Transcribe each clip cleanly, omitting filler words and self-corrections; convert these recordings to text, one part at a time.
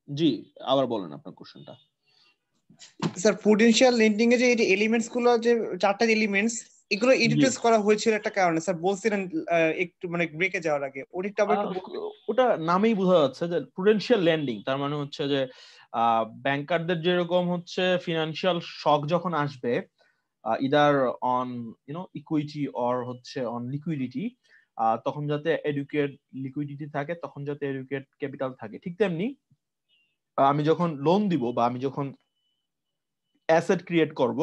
জি, আবার বলেন আপনার কোশ্চেনটা। স্যার প্রুডেনশিয়াল লেন্ডিং এ যে এই এলিমেন্টস গুলো, যে চারটা এলিমেন্টস, এগুলো ইন্ট্রোডিউস করা হয়েছিল একটা কারণে স্যার বলছিলেন একটু মানে ব্রেকে যাওয়ার আগে, ওটা আবার একটু বলবেন? ওটা নামেই বোঝা যাচ্ছে যে প্রুডেনশিয়াল লেন্ডিং, তার মানে হচ্ছে যে ব্যাংকারদের যেরকম হচ্ছে ফিনান্সিয়াল শক যখন আসবে ইদার অন ইকুইটি অর হচ্ছে অন লিকুইডিটি, তখন যাতে এডুকেট লিকুইডিটি থাকে, তখন যাতে এডুকেট ক্যাপিটাল থাকে, ঠিক তেমনি আমি যখন লোন দিব বা আমি যখন অ্যাসেট ক্রিয়েট করব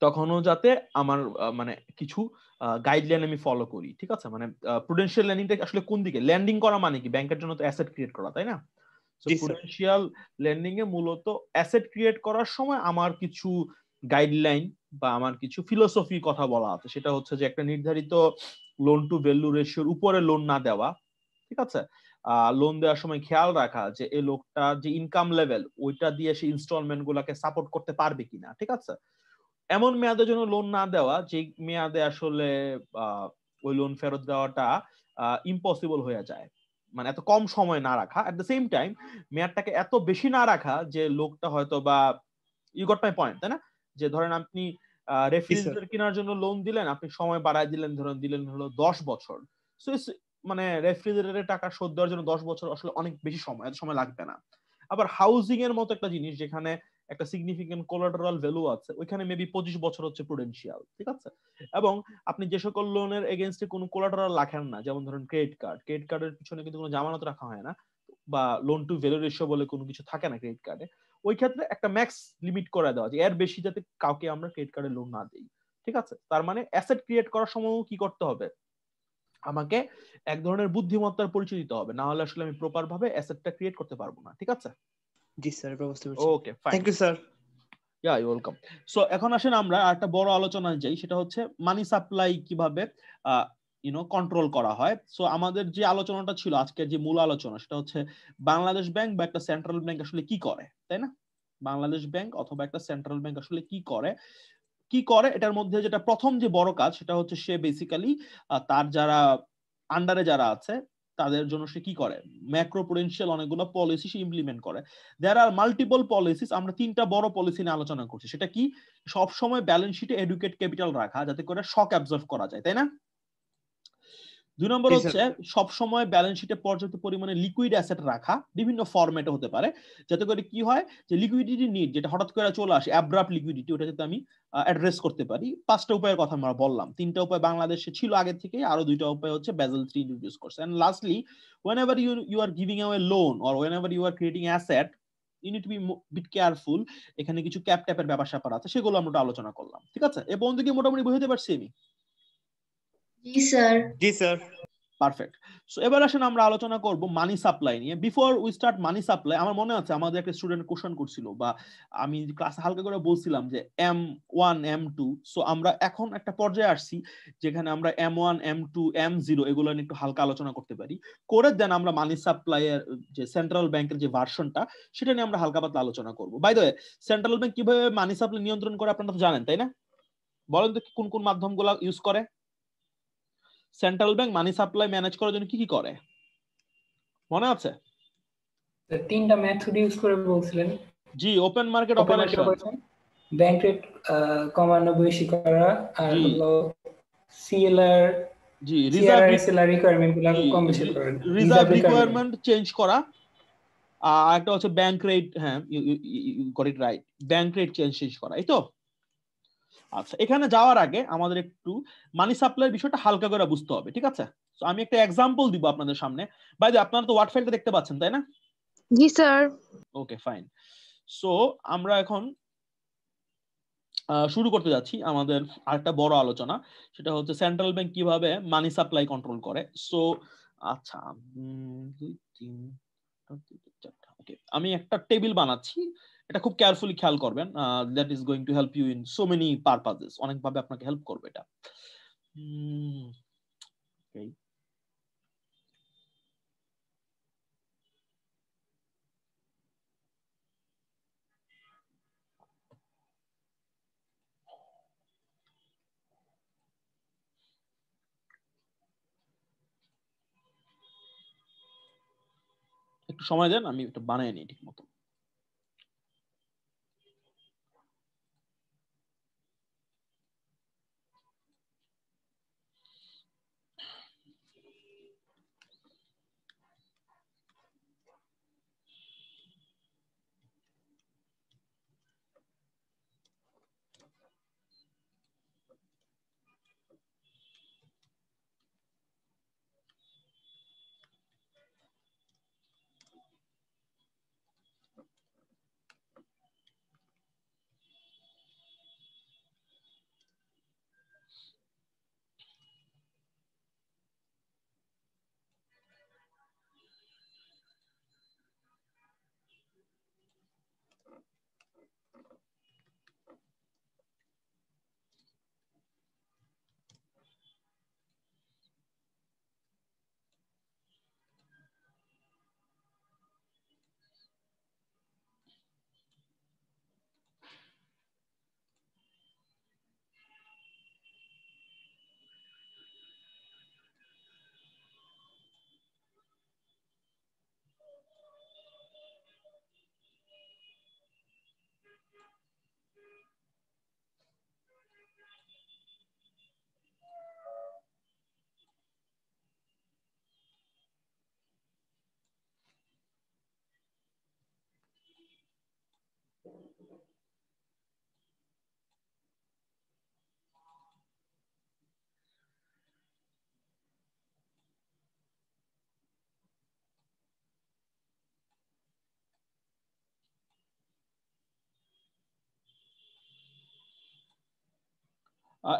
তখনও যাতে আমার মানে কিছু গাইডলাইন আমি ফলো করি, ঠিক আছে? মানে প্রুডেনশিয়াল ল্যান্ডিংটা আসলে কোন দিকে? ল্যান্ডিং করা মানে কি? ব্যাংকের জন্য তো অ্যাসেট ক্রিয়েট করা, তাই না? সো প্রুডেনশিয়াল ল্যান্ডিং এ মূলত অ্যাসেট ক্রিয়েট করার সময় আমার কিছু গাইডলাইন বা আমার কিছু ফিলোসফি কথা বলা আছে, সেটা হচ্ছে যে একটা নির্ধারিত লোন টু ভ্যালু রেশিওর উপরে লোন না দেওয়া, ঠিক আছে? লোন দেওয়ার সময় খেয়াল রাখা যে এই লোকটা যে ইনকাম লেভেল ওইটা দিয়ে সে ইনস্টলমেন্ট গুলাকে সাপোর্ট করতে পারবে কিনা, ঠিক আছে? এমন মেয়াদের জন্য লোন না দেওয়া যে মেয়াদে আসলে ওই লোন ফেরত দেওয়াটা ইম্পসিবল হয়ে যায়, মানে এত কম সময় না রাখা, এট দ্য সেম টাইম মেয়াদটাকে এত বেশি না রাখা যে লোকটা হয়তো বা, ইউ গট মাই পয়েন্ট, তাই না? যে ধরেন আপনি রেফ্রিজারেটর কেনার জন্য লোন দিলেন, আপনি সময় বাড়ায় দিলেন, ধরেন দিলেন হলো 10 বছর। সো মানে রেফ্রিজারেটরের টাকা শোধ দেওয়ার জন্য 10 বছর আসলে অনেক বেশি সময়, এত সময় লাগবে না। আবার হাউজিং এর মতো একটা জিনিস যেখানে একটা সিগনিফিকেন্ট কোলাটারাল ভ্যালু আছে, ওইখানে মেবি 25 বছর হচ্ছে প্রুডেনশিয়াল, ঠিক আছে? এবং আপনি যে সকল লোনের এগেইনস্টে কোনো কোলাটারাল রাখেন না, যেমন ধরেন ক্রেডিট কার্ডের পিছনে কিন্তু কোনো জামানত রাখা হয় না, বা লোন টু ভ্যালু রেশিও বলে কোনো কিছু থাকে না ক্রেডিট কার্ডে, ওই ক্ষেত্রে একটা ম্যাক্স লিমিট করে দেওয়া যে এর বেশি যাতে কাউকে আমরা ক্রেডিট কার্ডে লোন না দেই, ঠিক আছে? তার মানে অ্যাসেট ক্রিয়েট করার সময় কি করতে হবে? আমাকে এক ধরনের বুদ্ধিমত্তার পরিচয় দিতে হবে, না হলে আসলে আমি প্রপার ভাবে অ্যাসেটটা ক্রিয়েট করতে পারবো না, ঠিক আছে? জি স্যার, ব্যবস্থা করছি। Okay, fine, thank you sir. Yeah, you welcome. So এখন আসেন আমরা একটা বড় আলোচনায় যাই, সেটা হচ্ছে মানি সাপ্লাই কিভাবে কন্ট্রোল করা হয়। সো আমাদের যে আলোচনাটা ছিল আজকের, যে মূল আলোচনা, সেটা হচ্ছে বাংলাদেশ ব্যাংক বা একটা সেন্ট্রাল ব্যাংক আসলে কি করে, তাই না? বাংলাদেশ ব্যাংক অথবা একটা সেন্ট্রাল ব্যাংক আসলে কি করে, এটার মধ্যে যেটা প্রথম যে বড় কাজ সেটা হচ্ছে সে বেসিক্যালি তার যারা আন্ডারে যারা আছে তাদের জন্য সে কি করে, ম্যাক্রো প্রুডেনশিয়াল অনেকগুলো পলিসি সে ইমপ্লিমেন্ট করে। দেয়ার আর মাল্টিপল পলিসিস, আমরা তিনটা বড় পলিসি নিয়ে আলোচনা করছি। সেটা কি? সব সময় ব্যালেন্স শিটে এডুকেট ক্যাপিটাল রাখা, যাতে করে শক অ্যাবজর্ব করা যায়, তাই না? 2 নম্বর হচ্ছে সব সময় ব্যালেন্স শিটে পর্যাপ্ত পরিমাণে লিকুইড অ্যাসেট রাখা, বিভিন্ন ফরম্যাটে হতে পারে, যাতে করে কি হয় যে লিকুইডিটি নিড যেটা হঠাৎ করে চলে আসে, অ্যাব্রাপ্ট লিকুইডিটি, ওটা যাতে আমি অ্যাড্রেস করতে পারি। 5টা উপায়ের কথা আমরা বললাম, 3টা উপায় বাংলাদেশে ছিল আগে থেকে, আরো 2টা উপায় হচ্ছে বেসেল 3 ইন্ট্রোডিউস করছে। And lastly, whenever you are giving away loan or whenever you are creating asset, you need to be bit careful। এখানে কিছু ক্যাপ ট্যাপের ব্যাপার স্যাপার আছে, সেগুলো আমরা আলোচনা করলাম, ঠিক আছে? এ পর্যন্ত কি মোটামুটি বুঝতে পারছি আমি? জি স্যার। জি স্যার। পারফেক্ট। সো এবার আসেন আমরা আলোচনা করব মানি সাপ্লাই নিয়ে। Before we start money supply, আমার মনে আছে আমাদের একটা স্টুডেন্ট কোশ্চেন করছিল, বা আমি ক্লাসে হালকা করে বলছিলাম যে M1 M2। সো আমরা এখন একটা পর্যায়ে আসছি যেখানে আমরা M1 M2 M0 এগুলো নিয়ে একটু হালকা আলোচনা করতে পারি, করে দেন আমরা মানি সাপ্লাই এর যে সেন্ট্রাল ব্যাংকের যে ভার্সনটা, সেটা নিয়ে আমরা হালকা পাতলা আলোচনা করব। By the way, central bank কিভাবে মানি সাপ্লাই নিয়ন্ত্রণ করে আপনারা তো জানেন, তাই না? বলেন তো কোন কোন মাধ্যমগুলো ইউজ করে? সেন্ট্রাল ব্যাংক মানি সাপ্লাই ম্যানেজ করার জন্য কি কি করে মনে আছে? 3টা মেথড ইউজ করে বলছিলেন। জি, open market operation, bank rate কমানো বেশি করা, আর হলো সিএলআর, জি রিজার্ভ রিকোয়ারমেন্টগুলো কম বেশি করা, রিজার্ভ রিকোয়ারমেন্ট চেঞ্জ করা, আর একটা হচ্ছে ব্যাংক রেট, হ্যাঁ you got it right, bank rate change করা, এই তো। আচ্ছা, এখানে যাওয়ার আগে আমাদের একটু মানি সাপ্লাইয়ের বিষয়টা হালকা করে বুঝতে হবে, ঠিক আছে? তো আমি একটা এক্সাম্পল দিব আপনাদের সামনে। বাই দ্য ওয়ে, আপনারা তো ওয়ার্ড ফাইলটা দেখতে পাচ্ছেন, তাই না? জি স্যার। Okay, fine. সো আমরা এখন শুরু করতে যাচ্ছি আমাদের আরেকটা বড় আলোচনা, সেটা হচ্ছে সেন্ট্রাল ব্যাংক কিভাবে মানি সাপ্লাই কন্ট্রোল করে। সো আচ্ছা, 2 3 ওকে, আমি একটা টেবিল বানাচ্ছি, এটা খুব কেয়ারফুলি খেয়াল করবেন, that is going to help you in so many purposes, অনেক ভাবে আপনাকে হেল্প করবে এটা। ওকে, একটু সময় দেন, আমি একটু বানিয়ে নিই ঠিক মতো।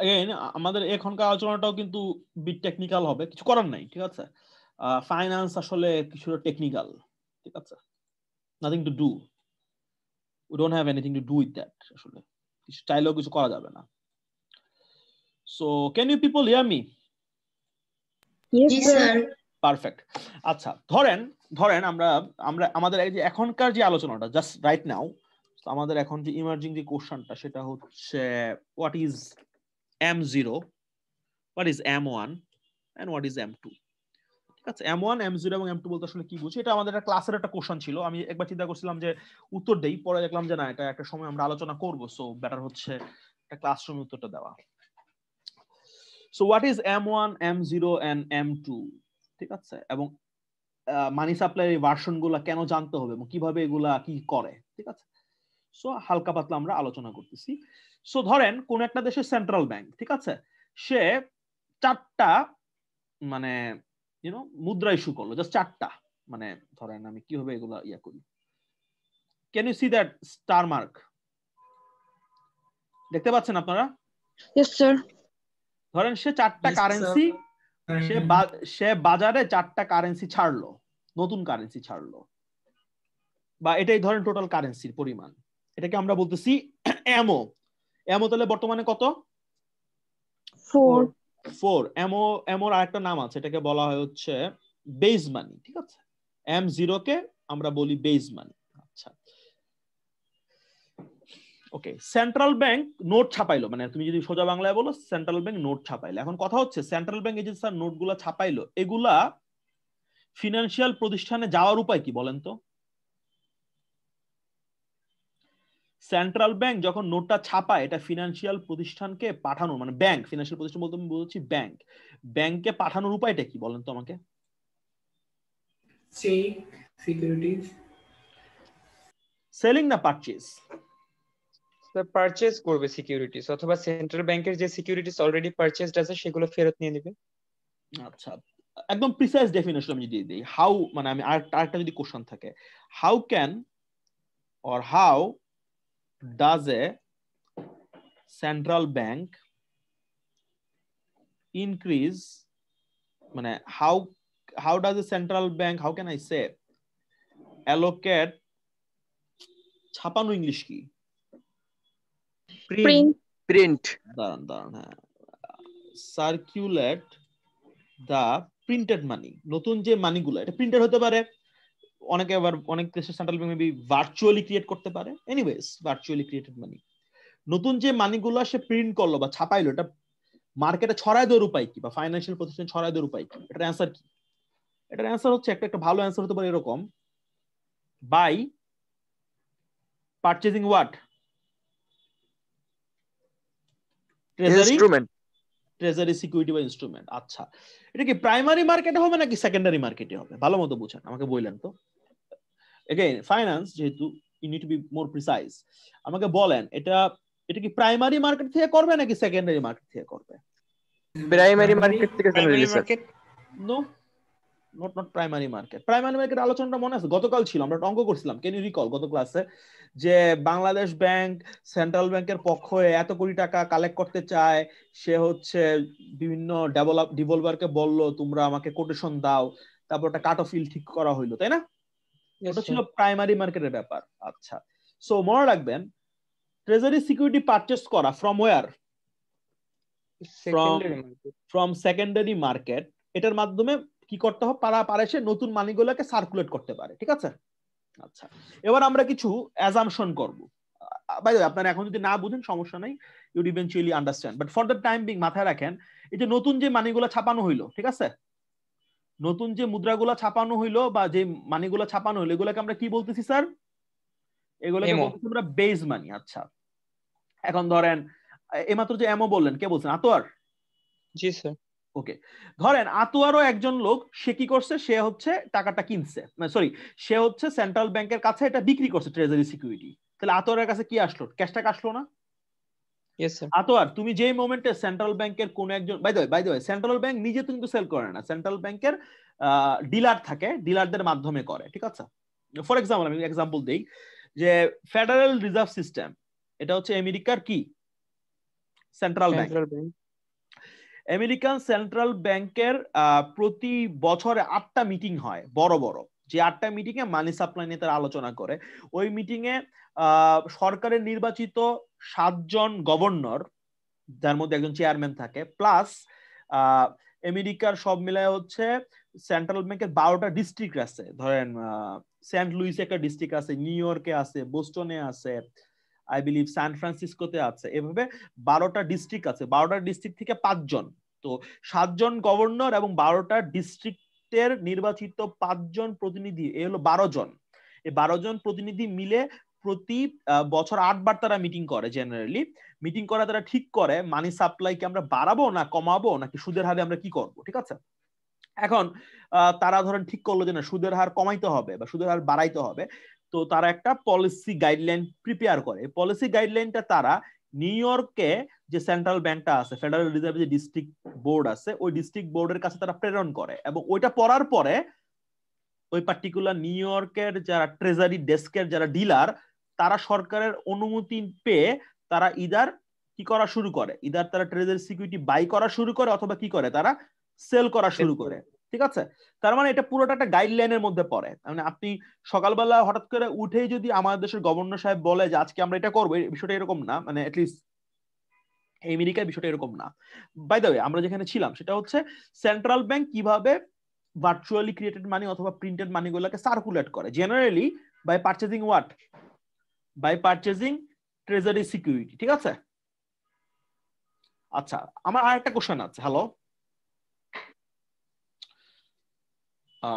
এগেইন আমাদের এখনকার আলোচনাটাও কিন্তু বিট টেকনিক্যাল হবে, কিছু করার নাই, ঠিক আছে। ফাইন্যান্স আসলে কিছুটা টেকনিক্যাল, ঠিক আছে, nothing to do, we don't have anything to do with that, আসলে কিছু চাইলেও কিছু করা যাবে না। So can you people hear me? Yes, sir. Perfect. আচ্ছা, ধরেন ধরেন আমরা আমরা আমাদের এই যে এখনকার যে আলোচনাটা জাস্ট রাইট নাও, আমাদের এখন যে ইমার্জিং যে কোশ্চেনটা সেটা হচ্ছে what is M0, what is M1 and what is M2, ঠিক আছে। M1, M0 এবং M2 বলতে আসলে কি বুঝি, এটা আমাদের একটা ক্লাসের একটা কোশ্চেন ছিল। আমি একবার চিন্তা করছিলাম যে উত্তর দেই, পরে দেখলাম যে না, এটা একটা সময় আমরা আলোচনা করব, সো বেটার হচ্ছে একটা ক্লাসরুমে উত্তরটা দেওয়া। So what is M1, M0 and M2, ঠিক আছে, এবং মানি সাপ্লাই ভার্সন গুলা কেন জানতে হবে এবং কিভাবে এগুলা কি করে, ঠিক আছে। সো হালকা পাতলা আমরা আলোচনা করতেছি। সো ধরেন কোন একটা দেশের সেন্ট্রাল ব্যাংক, ঠিক আছে, সে 4টা মানে মুদ্রা ইস্যু করলো, জাস্ট 4টা, মানে ধরেন আমি কিভাবে এগুলা ইয়া করি, can you see that star mark? দেখতে পাচ্ছেন আপনারা? Yes, sir. ধরেন সে 4টা কারেন্সি, সে বাজারে 4টা কারেন্সি ছাড়লো, নতুন কারেন্সি ছাড়লো, বা এটাই ধরেন টোটাল কারেন্সির পরিমাণ, এটাকে আমরা বলতেছি এমও। এমও তাহলে বর্তমানে কত? 4. 4। এমওর আরেকটা নাম আছে, এটাকে বলা হয় হচ্ছে বেস মানি, ঠিক আছে। M0 কে আমরা বলি বেস মানি। আচ্ছা, ওকে। সেন্ট্রাল ব্যাংক নোট ছাপাইলো, মানে তুমি যদি সোজা বাংলায় বলো সেন্ট্রাল ব্যাংক নোট ছাপাইলো। এখন কথা হচ্ছে সেন্ট্রাল ব্যাংক এই যে স্যার নোটগুলা ছাপাইলো, এগুলা ফিনান্সিয়াল প্রতিষ্ঠানে যাওয়ার উপায় কি বলেন তো? সেন্ট্রাল ব্যাংক যখন নোটটা ছাপায়, এটা ফিনান্সিয়াল প্রতিষ্ঠানকে পাঠানো, মানে ব্যাংক, ফিনান্সিয়াল প্রতিষ্ঠান বলতে আমি বলছি ব্যাংক, ব্যাংকে পাঠানোর উপায়টা কি বলেন তো আমাকে? Check, securities. সেলিং না পারচেজ? স্যার পারচেজ করবে সিকিউরিটিজ, অথবা সেন্ট্রাল ব্যাংকের যে সিকিউরিটিজ অলরেডি পারচেজড আছে সেগুলো ফেরত নিয়ে নেবে। আচ্ছা, একদম প্রিসাইজ ডেফিনেশন আমি দিয়ে দিই। হাউ, মানে আমি আরেকটা যদি কোশ্চেন থাকে, how can or how does a central bank increase, মানে how does a central bank, how can I say, allocate, ছাপানো ইংলিশ কি? Print. দাঁড়ান, হ্যাঁ, সার্কুলেট দা প্রিন্টেড মানি, নতুন যে মানিগুলো, এটা প্রিন্টেড হতে পারে, অনেকে আবার অনেক দেশের central bank maybe virtually create করতে পারে, এনিওয়েজ ভার্চুয়ালি ক্রিয়েটেড মানি, নতুন যে মানিগুলো সে প্রিন্ট করলো বা ছাপাইলো, এটা মার্কেটে ছড়ায় দেওয়ার উপায় কি, বা ফাইন্যান্সিয়াল প্রতিষ্ঠান ছড়ায় দেওয়ার উপায় কি? এটার অ্যান্সার কি? এটার অ্যান্সার হচ্ছে, একটা ভালো অ্যান্সার হতে পারে এরকম, by purchasing what? Treasury security বা ইনস্ট্রুমেন্ট। আচ্ছা, এটা কি প্রাইমারি মার্কেটে হবে নাকি সেকেন্ডারি মার্কেটে হবে? ভালো মতো বুঝেন, আমাকে বললেন তো। এগেইন ফাইন্যান্স যেহেতু, you need to be more precise. আমাকে বলেন এটা কি প্রাইমারি মার্কেট থেকে করবে নাকি সেকেন্ডারি মার্কেট থেকে করবে? প্রাইমারি মার্কেট থেকে primary market. No, not primary market. Primary market আলোচনাটা মনে আছে? গতকাল ছিল, আমরা অঙ্ক করছিলাম, ক্যান ইউ রিকল গত ক্লাসে, যে বাংলাদেশ ব্যাংক সেন্ট্রাল ব্যাংকের পক্ষ হয়ে এত কোটি টাকা কালেক্ট করতে চায়, সে হচ্ছে বিভিন্ন ডিভলভারকে বলল তোমরা আমাকে কোটেশন দাও, তারপর একটা কাট অফ ফিল ঠিক করা হইলো, তাই না? ওটা ছিল প্রাইমারি মার্কেটের ব্যাপার। আচ্ছা, সো মনে রাখবেন ট্রেজারি সিকিউরিটি পারচেজ করা from where? From secondary market. এটার মাধ্যমে কি করতে হবে? পারে সে নতুন মানিগুলোকে সার্কুলেট করতে পারে, ঠিক আছে? আচ্ছা, এবার আমরা কিছু অ্যাজাম্পশন করব। বাই দ্য ওয়ে, আপনারা এখন যদি না বুঝেন সমস্যা নাই, you will eventually understand, but for the time being মাথায় রাখেন, এই যে নতুন যে মানিগুলো ছাপানো হইলো, ঠিক আছে, নতুন যে মুদ্রাগুলো ছাপানো হইলো বা যে মানিগুলো ছাপানো হইলো, এগুলোকে আমরা কি বলতেছি স্যার? এগুলোকে বলতেছি আমরা বেস মানি। আচ্ছা, এখন ধরেন এইমাত্র যে এমও বললেন, কে বলছেন? আতোয়ার? জি স্যার। ওকে, ধরেন আতোয়ারও একজন লোক, সে কি করছে? সে হচ্ছে টাকাটা কিনছে, সরি, সে হচ্ছে সেন্ট্রাল ব্যাংকের কাছে এটা বিক্রি করছে ট্রেজারি সিকিউরিটি। তাহলে আতোয়ারের কাছে কি আসলো? ক্যাশ টাকা আসলো না? আতোয়ার, তুমি যেই মোমেন্টে সেন্ট্রাল ব্যাংকের কোন একজন, by the way central bank নিজে তো কিন্তু সেল করে না, সেন্ট্রাল ব্যাংকের ডিলার থাকে, ডিলারদের মাধ্যমে করে, ঠিক আছে? ফর এক্সাম্পল, আমি এক্সাম্পল দেই, যে ফেডারেল রিজার্ভ সিস্টেম, এটা হচ্ছে আমেরিকার কি সেন্ট্রাল ব্যাংক। আমেরিকান সেন্ট্রাল ব্যাংকের প্রতি বছরে 8টা মিটিং হয়, বড় বড়, যে 8টা মিটিং এ মানি সাপ্লাই নিয়ে তারা আলোচনা করে। ওই মিটিং এ সরকারের নির্বাচিত 7 জন গভর্নর, যার মধ্যে একজন চেয়ারম্যান থাকে, প্লাস আমেরিকার সব মিলায় হচ্ছে সেন্ট্রাল ব্যাংকের 12টা ডিস্ট্রিক্ট আছে। ধরেন সেন্ট লুইসে একটা ডিস্ট্রিক্ট আছে, নিউ ইয়র্কে আছে, বোস্টনে আছে, আই বিলিভ সান ফ্রান্সিসকোতে আছে, এভাবে 12টা ডিস্ট্রিক্ট আছে। 12টা ডিস্ট্রিক্ট থেকে 5 জন, তো 7 জন গভর্নর এবং 12টা ডিস্ট্রিক্টের নির্বাচিত 5 জন প্রতিনিধি, এই হলো 12 জন। এই 12 জন প্রতিনিধি মিলে প্রতি বছর 8 বার তারা মিটিং করে। জেনারেলি মিটিং করে তারা ঠিক করে মানি সাপ্লাইকে আমরা বাড়াবো না কমাবো, নাকি সুদের হারে আমরা কি করব, ঠিক আছে? এখন তারা ধরেন ঠিক করলো যে না, সুদের হার কমাইতে হবে বা সুদের হার বাড়াইতে হবে, তো তারা একটা পলিসি গাইডলাইন প্রিপেয়ার করে। পলিসি গাইডলাইনটা তারা নিউ ইয়র্কে যে সেন্ট্রাল ব্যাংকটা আছে, ফেডারেল রিজার্ভ যে ডিস্ট্রিক্ট বোর্ড আছে, ওই ডিস্ট্রিক্ট বোর্ডের কাছে তারা প্রেরণ করে, এবং ওইটা পড়ার পরে ওই পার্টিকুলার নিউ ইয়র্কের যারা ট্রেজারি ডেস্কের যারা ডিলার, তারা সরকারের অনুমতি পেয়ে তারা ইদার কি করা শুরু করে, ইদার তারা ট্রেজারি সিকিউরিটি বাই করা শুরু করে, অথবা কি করে, তারা সেল করা শুরু করে, ঠিক আছে? তার মানে এটা পুরোটা একটা গাইডলাইনের মধ্যে পড়ে। মানে আপনি সকালবেলা হঠাৎ করে উঠেই যদি আমাদের দেশের গভর্নর সাহেব বলে যে আজকে আমরা এটা করবো, বিষয়টা এরকম না, মানে অ্যাটলিস্ট আমেরিকার বিষয়টা এরকম না। বাই দ্য ওয়ে, আমরা যেখানে ছিলাম সেটা হচ্ছে সেন্ট্রাল ব্যাংক কিভাবে ভার্চুয়ালি ক্রিয়েটেড মানি অথবা প্রিন্টেড মানি গুলোকে সার্কুলেট করে, generally by purchasing what? By purchasing treasury security, ঠিক আছে? আচ্ছা, আমার আরেকটা কোশ্চেন আছে। Hello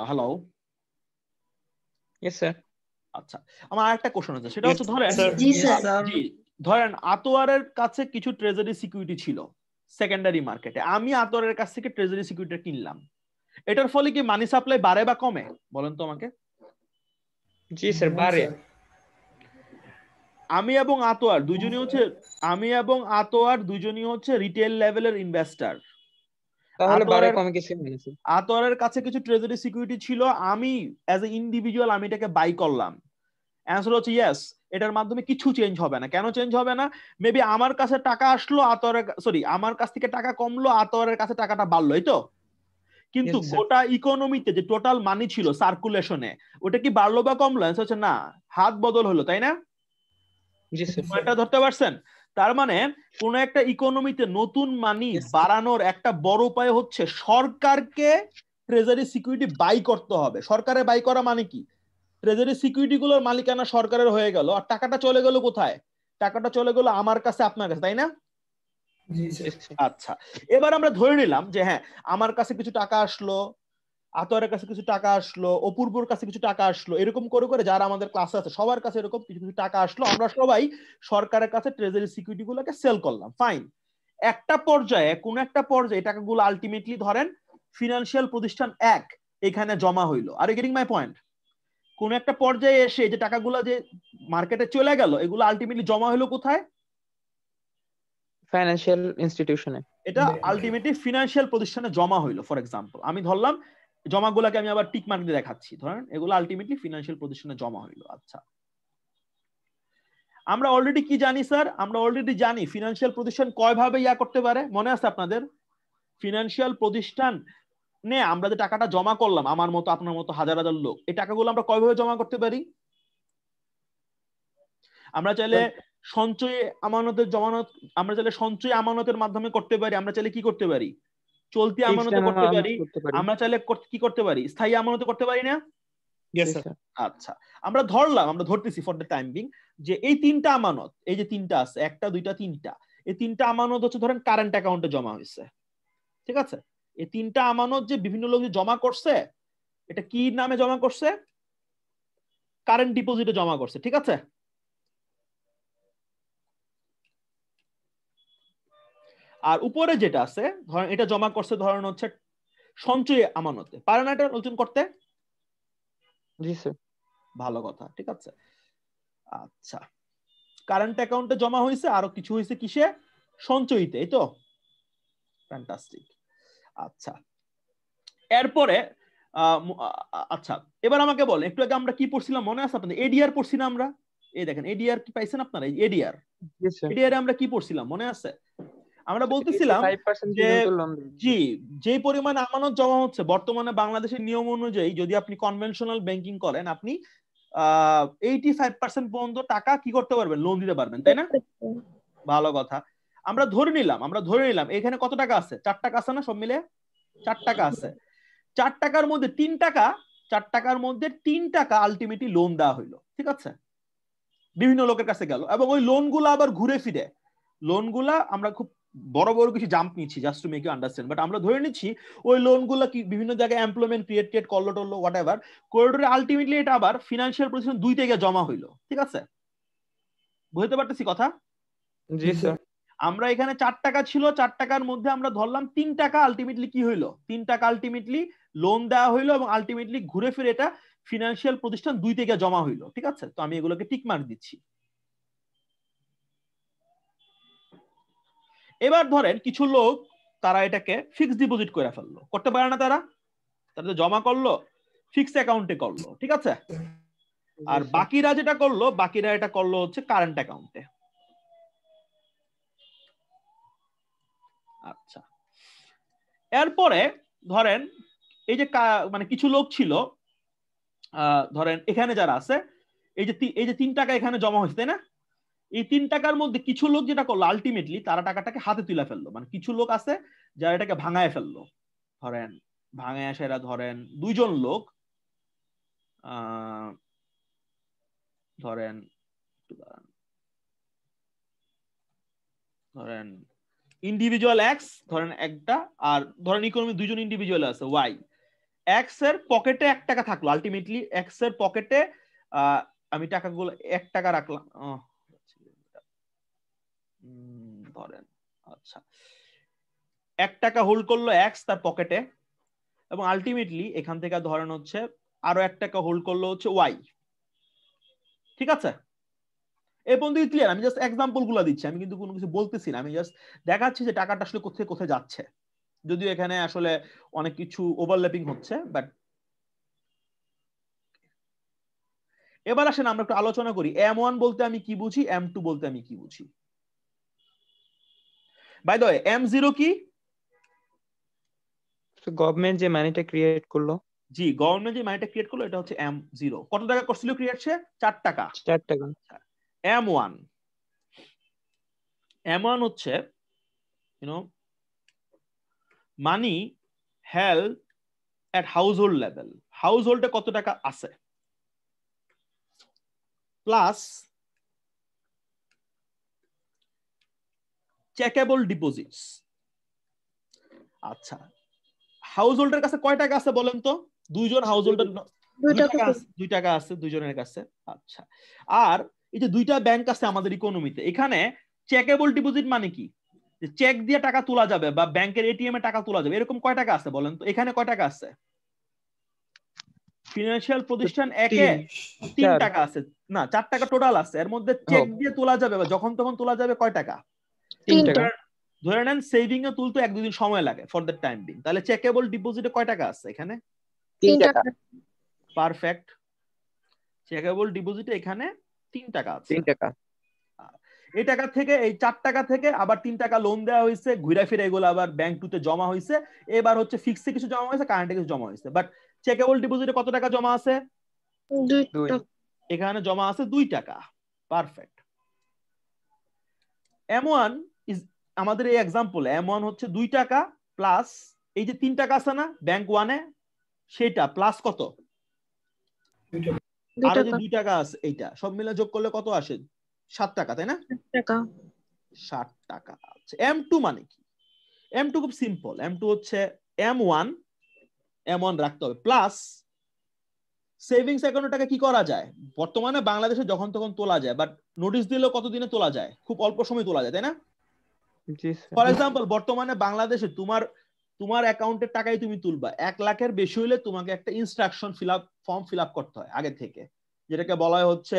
hello, yes sir. আচ্ছা, আমার আরেকটা কোশ্চেন আছে, সেটা হচ্ছে ধরেন, জি স্যার। ধরেন আতোয়ারের কাছে কিছু ট্রেজারি সিকিউরিটি ছিল সেকেন্ডারি মার্কেটে, আমি আতোয়ারের কাছ থেকে ট্রেজারি সিকিউরিটি কিনলাম, এটার ফলে কি মানি সাপ্লাই বাড়ে বা কমে? বলেন তো আমাকে। জি স্যার, বাড়ে। আমি এবং আতোয়ার দুজনই হচ্ছে রিটেল লেভেলের ইনভেস্টর। তাহলে বাড়ে কমে কিছু হয়েছে। আতোয়ারের কাছে কিছু ট্রেজারি সিকিউরিটি ছিল, আমি অ্যাজ এ ইন্ডিভিজুয়াল আমি এটাকে বাই করলাম। অ্যানসার হচ্ছে ইয়েস, এটার মাধ্যমে কিছু চেঞ্জ হবে না। কেন চেঞ্জ হবে না? মেবি আমার কাছে টাকা আসলো, আমার কাছ থেকে টাকা কমলো, আতোয়ারের কাছে টাকাটা বাড়লো, এই তো। কিন্তু গোটা ইকোনমিতে যে টোটাল মানি ছিল সার্কুলেশনে, ওটা কি বাড়লো বা কমলো? অ্যানসার হচ্ছে না, হাত বদল হলো, তাই না? জি স্যার। এটা ধরতে পারছেন? তার মানে কোন একটা ইকোনমিতে নতুন মানি বাড়ানোর একটা বড় উপায় হচ্ছে সরকারকে ট্রেজারি সিকিউরিটি বাই করতে হবে। সরকারে বাই করা মানে কি? ট্রেজারি সিকিউরিটি গুলোর মালিকানা সরকারের হয়ে গেল, আর টাকাটা চলে গেল কোথায়? টাকাটা চলে গেল আমার কাছে, আপনার কাছে, তাই না? আচ্ছা, এবার আমরা ধরে নিলাম যে হ্যাঁ, আমার কাছে কিছু টাকা আসলো, আতরের কাছে কিছু টাকা আসলো, অপূর্বর কাছে কিছু টাকা আসলো, এরকম করে করে যারা আমাদের ক্লাসে আছে সবার কাছে এরকম কিছু কিছু টাকা আসলো, আমরা সবাই সরকারের কাছে ট্রেজারি সিকিউরিটি গুলোকে সেল করলাম, ফাইন। একটা পর্যায়ে কোন একটা পর্যায়ে টাকাগুলো আলটিমেটলি ধরেন ফিনান্সিয়াল প্রতিষ্ঠান এক এখানে জমা হইলো। Are getting my point? কোন একটা পর্যায়ে এসে যে টাকাগুলো যে মার্কেটে চলে গেল এগুলো আলটিমেটলি জমা হলো কোথায়? ফাইন্যান্সিয়াল ইনস্টিটিউশনে। এটা আলটিমেটলি ফিনান্সিয়াল প্রতিষ্ঠানে জমা হইলো। ফর এক্সাম্পল আমি ধরলাম জমাগুলোকে আমি আবার টিক মার্ক দিয়ে দেখাচ্ছি, ধরেন এগুলো আলটিমেটলি ফিনান্সিয়াল প্রতিষ্ঠানে জমা হইলো। আচ্ছা, আমরা অলরেডি কি জানি স্যার? আমরা অলরেডি জানি ফিনান্সিয়াল প্রতিষ্ঠান কয় ভাবে ইয়া করতে পারে, মনে আছে আপনাদের? ফিনান্সিয়াল প্রতিষ্ঠান নে আমরা যে টাকাটা জমা করলাম, আমার মতো আপনার মতো হাজার হাজার লোক, এই টাকাগুলো আমরা কয়ভাবে জমা করতে পারি? আমরা চাইলে সঞ্চয় আমানতের জমানত, আমরা চাইলে সঞ্চয় আমানতের মাধ্যমে করতে পারি, আমরা চাইলে কি করতে পারি? চলতি আমানতে করতে পারি, আমরা চাইলে কি করতে পারি? স্থায়ী আমানতে করতে পারি না? আচ্ছা, আমরা ধরলাম, আমরা ধরতেছি ফর দ্য টাইম বিং যে এই তিনটা আমানত, এই যে তিনটা আছে, একটা দুইটা তিনটা, এই তিনটা আমানত হচ্ছে ধরেন কারেন্ট অ্যাকাউন্টে জমা হয়েছে, ঠিক আছে? এই তিনটা আমানত যে বিভিন্ন লোক জমা করছে, এটা কি নামে জমা করছে? কারেন্ট ডিপোজিটে জমা করছে, ঠিক আছে? আর উপরে যেটা আছে ধরেন এটা জমা করছে ধরেন হচ্ছে সঞ্চয় আমানতে, পারে না এটা আলোচনা করতে? জি স্যার। ভালো কথা, ঠিক আছে। আচ্ছা, কারেন্ট অ্যাকাউন্টে জমা হয়েছে, আরো কিছু হয়েছে কিসে? সঞ্চয়ীতে, এই তো, ফ্যান্টাস্টিক। আচ্ছা, এরপরে আচ্ছা এবার আমাকে বল, একটু আগে আমরা কি পড়ছিলাম মনে আছে আপনাদের? এডিআর পড়ছি না আমরা? এই দেখেন এডিআর কি পাইছেন আপনারা? এডিআর, এডিআর আমরা কি পড়ছিলাম মনে আছে? আমরা বলতেছিলাম যে জি, যে পরিমাণ আমানত জমা হচ্ছে বর্তমানে বাংলাদেশের নিয়ম অনুযায়ী যদি আপনি কনভেনশনাল ব্যাংকিং করেন, আপনি 85% পর্যন্ত টাকা কি করতে পারবেন? লোন দিতে পারবেন, তাই না? ভালো কথা। আমরা ধরে নিলাম এখানে কত টাকা আছে? 4 টাকা আছে না? সব মিলে 4 টাকা আছে। 4 টাকার মধ্যে 3 টাকা, 4 টাকার মধ্যে 3 টাকা আলটিমেটলি লোন দেওয়া হইলো, ঠিক আছে? বিভিন্ন লোকের কাছে গেল, এবং ওই লোনগুলো আবার ঘুরে ফিরে, লোনগুলা আমরা খুব বড় বড় কিছু জাম্প নিচ্ছি just to make you understand, but আমরা ধরে নিচ্ছি ওই লোনগুলো কি বিভিন্ন জায়গায় এমপ্লয়মেন্ট ক্রিয়েট করলো টললো হোয়াট এভার, করিডোরে আলটিমেটলি এটা আবার ফিনান্সিয়াল প্রতিষ্ঠান 2 থেকে জমা হইলো, ঠিক আছে? বুঝতে পারতেছি কথা? জি স্যার। আমরা এখানে 4 টাকা ছিল, 4 টাকার মধ্যে আমরা ধরলাম 3 টাকা আলটিমেটলি কি হইলো? 3 টাকা আলটিমেটলি লোন দেওয়া হইলো, এবং আলটিমেটলি ঘুরে ফিরে এটা ফিনান্সিয়াল প্রতিষ্ঠান 2 থেকে জমা হইলো, ঠিক আছে? তো আমি এগুলোকে টিক মার্ক দিচ্ছি। এবার ধরেন কিছু লোক তারা এটাকে ফিক্সড ডিপোজিট করে ফেললো, করতে পারে না? তারা জমা করলো ফিক্সড অ্যাকাউন্টে করলো, ঠিক আছে? আর বাকিরা যেটা করলো, বাকিরা এটা করলো হচ্ছে কারেন্ট অ্যাকাউন্টে। আচ্ছা, এরপরে ধরেন এই যে মানে কিছু লোক ছিল, ধরেন এখানে যারা আছে, এই যে 3 টাকা এখানে জমা হয়েছে, তাই না? এই 3 টাকার মধ্যে কিছু লোক যেটা করলো আলটিমেটলি তারা টাকাটাকে হাতে তুলে ফেললো, মানে কিছু লোক আছে যারা এটাকে ভাঙায় ফেললো। ধরেন ভাঙায় আসে এরা, ধরেন 2 জন লোক, ধরেন ইন্ডিভিজুয়াল এক্স ধরেন একটা, আর ধরেন ইকোনমি 2 জন ইন্ডিভিজুয়াল আছে ওয়াই। এক্স এর পকেটে 1 টাকা থাকলো, আলটিমেটলি এক্স এর পকেটে আমি টাকাগুলো 1 টাকা রাখলাম ধরেন, আচ্ছা 1 টাকা হোল্ড করলো এক্স তার পকেটে, এবং আলটিমেটলি এখান থেকে ধরেন হচ্ছে আরো 1 টাকা হোল্ড করলো হচ্ছে ওয়াই, ঠিক আছে? এই পর্যন্ত ক্লিয়ার? আমি জাস্ট এক্সাম্পল গুলো দিচ্ছি, আমি কিন্তু কোনো কিছু বলতেছি না, আমি জাস্ট দেখাচ্ছি যে টাকাটা আসলে কোথায় কোথায় যাচ্ছে, যদিও এখানে আসলে অনেক কিছু ওভারল্যাপিং হচ্ছে। বাট এবার আসেন আমরা একটু আলোচনা করি M1 বলতে আমি কি বুঝি, M2 বলতে আমি কি বুঝি। বাই দ্য ওয়ে M0 কি? গভর্নমেন্ট যে মানিটা ক্রিয়েট করলো। জি, গভর্নমেন্ট যে মানিটা ক্রিয়েট করলো এটা হচ্ছে M0। কত টাকা করছিল ক্রিয়েট? সে 4 টাকা। 4 টাকা। M1 হচ্ছে মানি হেল্ড এট হাউসহোল্ড লেভেল, হাউসহোল্ডে কত টাকা আছে, প্লাস চেকেবল ডিপোজিটস। আচ্ছা, হাউস হোল্ডের কাছে কয় টাকা আছে বলেন তো? দুইজন হাউস হোল্ডার 2 টাকা আছে দুইজনের কাছে। আচ্ছা, আর এই যে দুইটা ব্যাংক আছে আমাদের ইকোনমিতে, এখানে চেকেবল ডিপোজিট মানে কি? যে চেক দিয়ে টাকা তোলা যাবে বা ব্যাংকের এটিএম এ টাকা তোলা যাবে, এরকম কয় টাকা আছে বলেন তো? এখানে কয় টাকা আছে? ফিনান্সিয়াল প্রতিষ্ঠান একে 3 টাকা আছে, না 4 টাকা টোটাল আছে। এর মধ্যে চেক দিয়ে তোলা যাবে বা যখন তখন তোলা যাবে কয় টাকা? 3 টাকা। ধরে নেন সেভিং এ তুলতে 1-2 দিন সময় লাগে ফর দ্য টাইম বিং, তাহলে চেকেবল ডিপোজিটে কয় টাকা আছে এখানে? 3 টাকা। পারফেক্ট, চেকেবল ডিপোজিটে এখানে 3 টাকা আছে। 3 টাকা। এই টাকা থেকে, এই 4 টাকা থেকে আবার 3 টাকা লোন দেওয়া হয়েছে, ঘুরে ফিরে এগুলো আবার ব্যাংক টুতে জমা হয়েছে। এবার হচ্ছে ফিক্সে কিছু জমা হয়েছে, কারেন্টে কিছু জমা হয়েছে। বাট চেকেবল ডিপোজিটে কত টাকা জমা আছে? 2 2। টাকা। এখানে জমা আছে 2 টাকা। পারফেক্ট। M1 ইজ আমাদের এই এক্সাম্পলে M1 হচ্ছে 2 টাকা প্লাস এই যে 3 টাকা আছে না ব্যাংক 1 এ, সেটা প্লাস কত? 2 আর যে টাকা। 2 টাকা আছে, এইটা সব মিলে যোগ করলে কত আসে? 7 টাকা, তাই না? 7 টাকা। 7 টাকা। আচ্ছা, M2 মানে কি? M2 খুব সিম্পল। M2 হচ্ছে M1 রাখতে হবে প্লাস সেভিংস অ্যাকাউন্টের টাকা কি করা যায়? বর্তমানে বাংলাদেশে যখন তখন তোলা যায়, বাট নোটিশ দিলেও কতদিনে তোলা যায়? খুব অল্প সময় তোলা যায়, তাই না? জি স্যার। ফর এক্সাম্পল, বর্তমানে বাংলাদেশে তোমার অ্যাকাউন্টের টাকাই তুমি তুলবা, 1 লাখের বেশি হইলে তোমাকে একটা ইনস্ট্রাকশন ফর্ম ফিল আপ করতে হয় আগে থেকে, যেটাকে বলা হয় হচ্ছে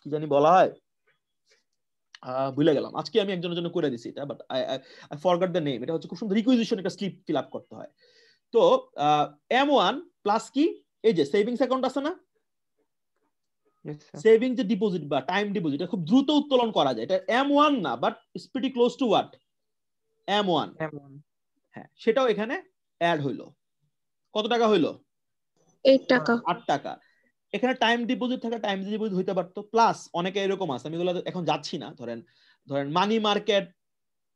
কি জানি বলা হয়, ভুলে গেলাম। আজকে আমি একজনের জন্য করে দিছি এটা, but I forgot the name. এটা হচ্ছে খুব সুন্দর রিকুইজিশন, একটা স্লিপ ফিল আপ করতে হয়। তো M1 প্লাস কি, এই যে সেভিংস অ্যাকাউন্ট আছে না, সেভিং যে ডিপোজিট বা টাইম ডিপোজিট, এটা খুব দ্রুত উত্তোলন করা যায়। এটা M1 না, but it's pretty close two what? M1। হ্যাঁ, সেটাও এখানে অ্যাড হইলো। কত টাকা হইলো? 8 টাকা। 8 টাকা। এখানে টাইম ডিপোজিট থাকে, টাইম ডিপোজিট হইতে পারতো। প্লাস অনেকে এরকম আছে, আমি এগুলো এখন যাচ্ছি না। ধরেন মানি মার্কেট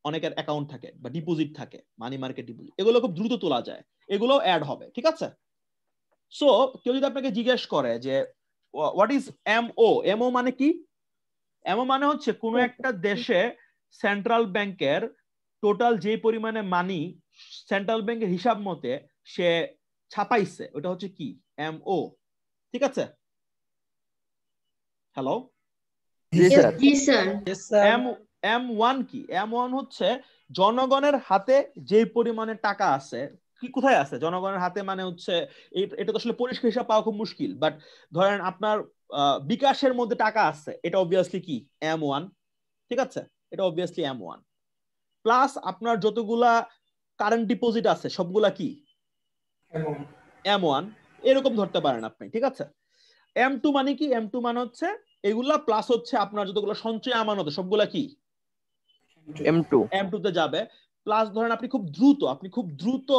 অনেকের অ্যাকাউন্ট থাকে বা ডিপোজিট থাকে, মানি মার্কেট ডিপোজিট, এগুলো খুব দ্রুত তোলা যায়, এগুলো অ্যাড হবে। ঠিক আছে? সো কেউ যদি আপনাকে জিজ্ঞেস করে যে হোয়াট ইজ MO মানে কি? MO মানে হচ্ছে কোন একটা দেশে সেন্ট্রাল ব্যাংকের টোটাল যে পরিমাণে মানি সেন্ট্রাল ব্যাংকের হিসাব মতে সে ছাপাইছে, ওটা হচ্ছে কি? MO। ঠিক আছে? হ্যালো? জি স্যার। M1 কি? M1 হচ্ছে জনগণের হাতে যে পরিমাণে টাকা আছে। কি কোথায় আছে জনগণের হাতে? মানে হচ্ছে এটা তো আসলে পরিষ্কার হিসাব পাওয়া খুব মুশকিল, বাট ধরেন আপনার বিকাশের মধ্যে টাকা আছে, এটা অবভিয়াসলি কি? M1। ঠিক আছে? এটা অবভিয়াসলি M1। প্লাস আপনার যতগুলা কারেন্ট ডিপোজিট আছে সবগুলা কি? M1। এরকম ধরতে পারেন আপনি। ঠিক আছে? M2 মানে কি? M2 মানে হচ্ছে এগুলা প্লাস হচ্ছে আপনার যতগুলো সঞ্চয় আমানত সবগুলা কি? M2 তে যাবে। প্লাস ধরেন আপনি খুব দ্রুত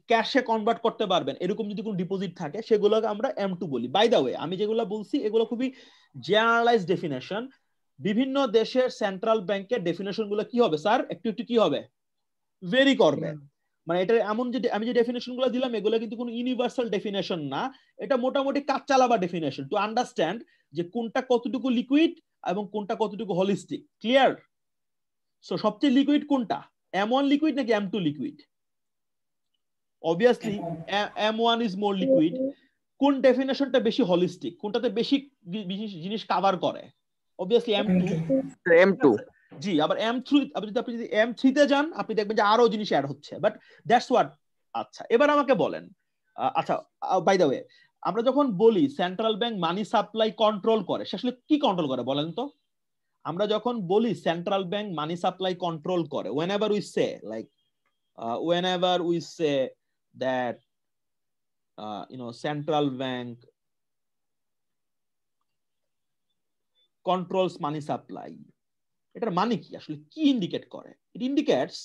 ক্যাশে কনভার্ট করতে পারবেন, এরকম যদি কোনো ডিপোজিট থাকে সেগুলোকে আমরা M2 বলি। বাই দ্য ওয়ে, আমি যেগুলো বলছি এগুলো খুবই জেনারেলাইজ ডেফিনেশন। বিভিন্ন দেশের সেন্ট্রাল ব্যাংকের ডেফিনেশন গুলো কি হবে স্যার? একটু একটু কি হবে? ভেরি করবে। মানে এটা এমন যে আমি যে ডেফিনেশন গুলো দিলাম এগুলো কিন্তু কোনো ইউনিভার্সাল ডেফিনেশন না, এটা মোটামুটি কাজ চালাবার ডেফিনেশন টু আন্ডারস্ট্যান্ড যে কোনটা কতটুকু লিকুইড এবং কোনটা কতটুকু হলিস্টিক। ক্লিয়ার? সো সবচেয়ে লিকুইড কোনটা? M1 লিকুইড নাকি M2 liquid? Obviously M1 is more liquid. কোন ডেফিনেশনটা বেশি হলিস্টিক, কোনটাতে বেশি জিনিস কভার করে? Obviously M2। জি, আবার M3 আপনি যদি M3 তে যান আপনি দেখবেন যে আরো জিনিস অ্যাড হচ্ছে, বাট দ্যাটস হোয়াট। আচ্ছা, এবার আমাকে বলেন, আচ্ছা বাই দ্য ওয়ে, আমরা যখন বলি সেন্ট্রাল ব্যাংক মানি সাপ্লাই কন্ট্রোল করে, সে আসলে কি কন্ট্রোল করে বলেন তো? আমরা যখন বলি সেন্ট্রাল ব্যাংক মানি সাপ্লাই কন্ট্রোল করে, whenever we say that central bank controls money supply, এটার মানে কি? আসলে কি ইন্ডিকেট করে? ইট indicates